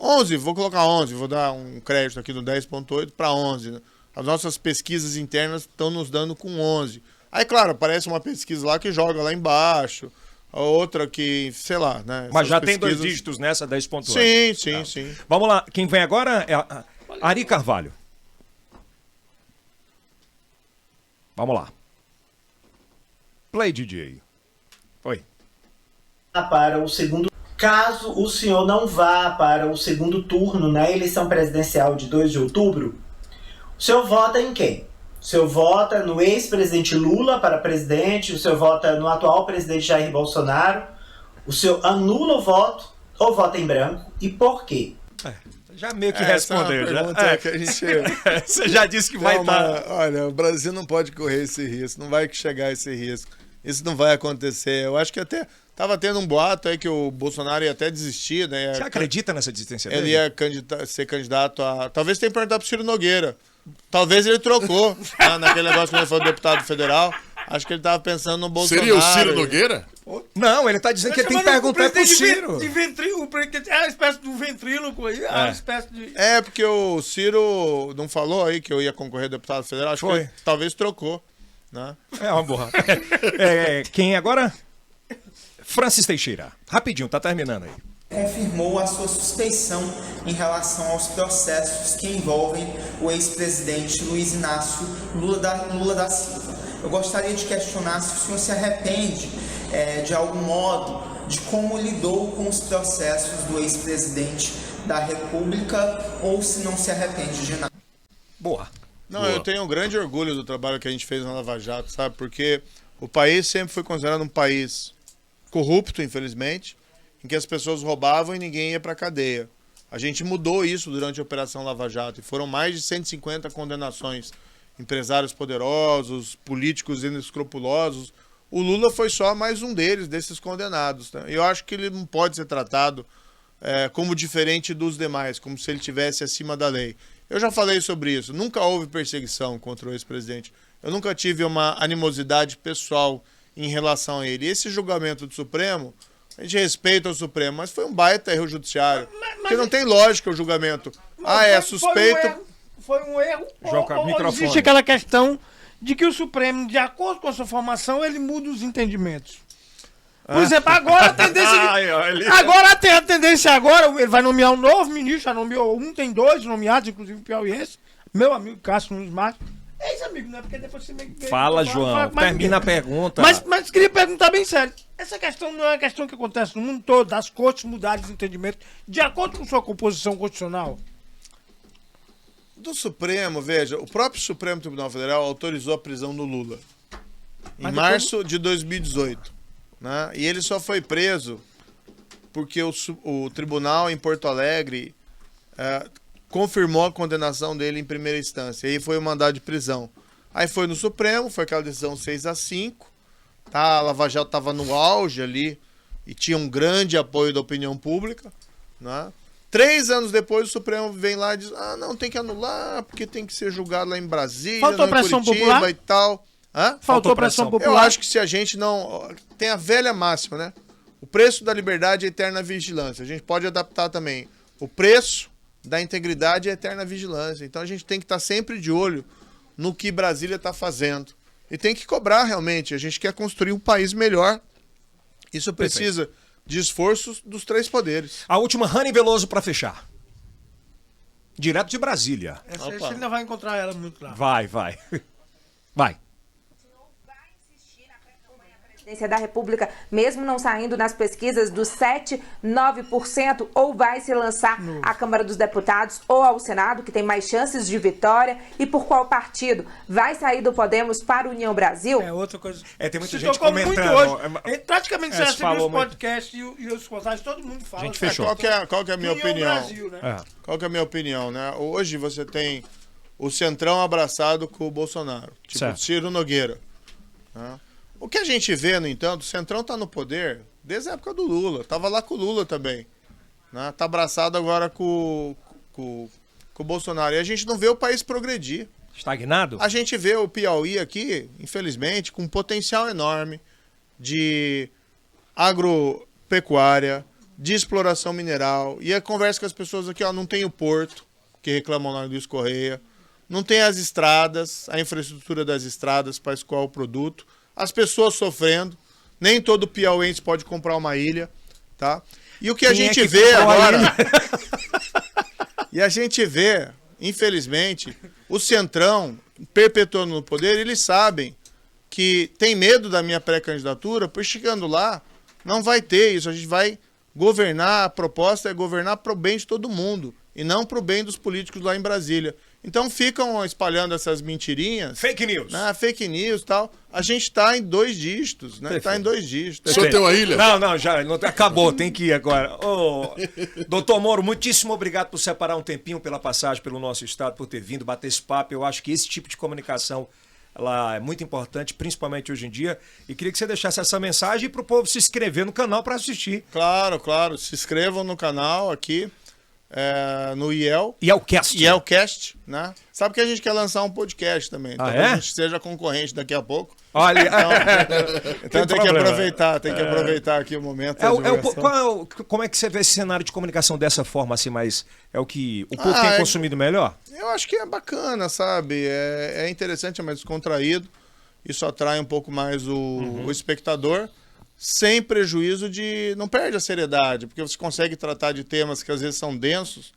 11, vou colocar 11, vou dar um crédito aqui do 10,8 para 11. Né? As nossas pesquisas internas estão nos dando com 11. Aí, claro, aparece uma pesquisa lá que joga lá embaixo, a outra que, sei lá, né? Mas já tem 2 dígitos nessa 10,8. Sim. Vamos lá, quem vem agora é a Ari Carvalho. Vamos lá. Play, DJ. Oi. Para o segundo. Caso o senhor não vá para o segundo turno na eleição presidencial de 2 de outubro, o senhor vota em quem? O senhor vota no ex-presidente Lula para presidente? O senhor vota no atual presidente Jair Bolsonaro? O senhor anula o voto ou vota em branco? E por quê? Já meio que respondeu. Que a gente... Você já disse que vai estar... Olha, o Brasil não pode correr esse risco, não vai chegar esse risco. Isso não vai acontecer. Eu acho que até tava tendo um boato aí que o Bolsonaro ia até desistir, né? Você acredita nessa desistência dele? Ele ia ser candidato a... Talvez tenha que perguntar pro Ciro Nogueira. Talvez ele trocou, naquele negócio que ele foi deputado federal. Acho que ele tava pensando no Bolsonaro. Seria o Ciro Nogueira? Não, ele tá dizendo que ele tem que perguntar pro Ciro. É uma espécie de um ventríloco aí. Uma espécie de... Porque o Ciro não falou aí que eu ia concorrer a deputado federal? Acho que ele talvez trocou. Né? É uma boa. Quem agora? Francis Teixeira. Rapidinho, tá terminando aí. Confirmou a sua suspeição em relação aos processos que envolvem o ex-presidente Luiz Inácio Lula da Silva. Eu gostaria de questionar se o senhor se arrepende, de algum modo, de como lidou com os processos do ex-presidente da República ou se não se arrepende de nada. Boa. Não, eu tenho um grande orgulho do trabalho que a gente fez na Lava Jato, sabe? Porque o país sempre foi considerado um país corrupto, infelizmente, em que as pessoas roubavam e ninguém ia para a cadeia. A gente mudou isso durante a Operação Lava Jato e foram mais de 150 condenações. Empresários poderosos, políticos inescrupulosos. O Lula foi só mais um desses condenados. Né? Eu acho que ele não pode ser tratado como diferente dos demais, como se ele estivesse acima da lei. Eu já falei sobre isso. Nunca houve perseguição contra o ex-presidente. Eu nunca tive uma animosidade pessoal em relação a ele. E esse julgamento do Supremo, a gente respeita o Supremo, mas foi um baita erro judiciário. Porque não tem lógica o julgamento. É suspeito... Foi um erro. João Carlos, microfone. Existe aquela questão de que o Supremo, de acordo com a sua formação, ele muda os entendimentos. Por exemplo, agora a tendência. Agora tem a tendência ele vai nomear um novo ministro, já nomeou tem 2 nomeados, inclusive piauiense. Meu amigo Cássio Nunes Marques. Ex-amigo, né? Porque depois você me Fala, João. Termina a pergunta. Mas queria perguntar bem sério. Essa questão não é uma questão que acontece no mundo todo, das cortes mudarem os entendimentos de acordo com sua composição constitucional? Do Supremo, veja, o próprio Supremo Tribunal Federal autorizou a prisão do Lula em março de 2018. Né? E ele só foi preso porque o tribunal em Porto Alegre confirmou a condenação dele em primeira instância. E aí foi o mandado de prisão. Aí foi no Supremo, foi aquela decisão 6-5. Tá? A Lava Jato estava no auge ali e tinha um grande apoio da opinião pública. Né? 3 anos depois o Supremo vem lá e diz, não, tem que anular, porque tem que ser julgado lá em Brasília, faltou pressão popular? E tal. Faltou pressão popular? Eu acho que se a gente não... Tem a velha máxima, né? O preço da liberdade é eterna vigilância. A gente pode adaptar também. O preço da integridade é eterna vigilância. Então a gente tem que estar sempre de olho no que Brasília está fazendo. E tem que cobrar realmente. A gente quer construir um país melhor. Isso precisa de esforços dos 3 poderes. A última, Rani Veloso, para fechar. Direto de Brasília. Você ainda vai encontrar ela muito lá. Vai. Vai. Da República, mesmo não saindo nas pesquisas dos 7%, 9%, ou vai se lançar à Câmara dos Deputados ou ao Senado, que tem mais chances de vitória, e por qual partido? Vai sair do Podemos para o União Brasil? É outra coisa. Tem muita gente comentando. Hoje. Praticamente você assistiu os podcasts e os contatos, todo mundo fala. Gente, fechou. Qual que é a minha opinião? Brasil, né? Qual que é a minha opinião, né? Hoje você tem o Centrão abraçado com o Bolsonaro, tipo Ciro Nogueira, né? O que a gente vê, no entanto, o Centrão está no poder desde a época do Lula. Tava lá com o Lula também. Né? Tá abraçado agora com o Bolsonaro. E a gente não vê o país progredir. Estagnado? A gente vê o Piauí aqui, infelizmente, com um potencial enorme de agropecuária, de exploração mineral. E a conversa com as pessoas aqui, não tem o porto, que reclamam lá do Luiz Correia. Não tem as estradas, a infraestrutura das estradas para escoar o produto. As pessoas sofrendo, nem todo piauiense pode comprar uma ilha, tá? E o que a gente vê agora... E a gente vê, infelizmente, o Centrão perpetuando no poder, eles sabem que tem medo da minha pré-candidatura, pois chegando lá, não vai ter isso, a gente vai governar, a proposta é governar para o bem de todo mundo, e não para o bem dos políticos lá em Brasília. Então ficam espalhando essas mentirinhas. Fake news. Né? Fake news e tal. A gente está em 2 dígitos, né? Está em 2 dígitos. O senhor tem uma ilha? Não, já acabou, tem que ir agora. Doutor Moro, muitíssimo obrigado por separar um tempinho pela passagem pelo nosso estado, por ter vindo bater esse papo. Eu acho que esse tipo de comunicação ela é muito importante, principalmente hoje em dia. E queria que você deixasse essa mensagem para o povo se inscrever no canal para assistir. Claro. Se inscrevam no canal aqui. No IELcast, né? Sabe que a gente quer lançar um podcast também, então a gente seja concorrente daqui a pouco. Olha, então tem que aproveitar aqui o momento. Como é que você vê esse cenário de comunicação dessa forma, assim, mas é o que o povo tem consumido melhor? Eu acho que é bacana, sabe? É interessante, é mais descontraído. Isso atrai um pouco mais o espectador. Sem prejuízo de... Não perde a seriedade, porque você consegue tratar de temas que às vezes são densos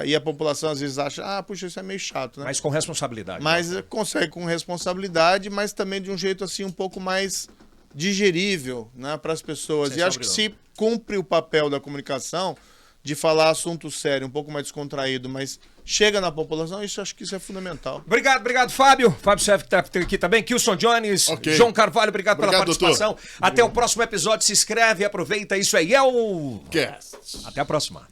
e a população às vezes acha, puxa, isso é meio chato, né? Mas com responsabilidade. Mas consegue com responsabilidade, mas também de um jeito assim um pouco mais digerível, né, para as pessoas. E acho que se cumpre o papel da comunicação de falar assunto sério, um pouco mais descontraído, mas chega na população, acho que isso é fundamental. Obrigado, Fábio. Fábio Serve que está aqui também. Kilson Jones, Ok. João Carvalho, obrigado pela participação. Doutor. Até o próximo episódio. Se inscreve, aproveita. Isso aí é o... Cast. Até a próxima.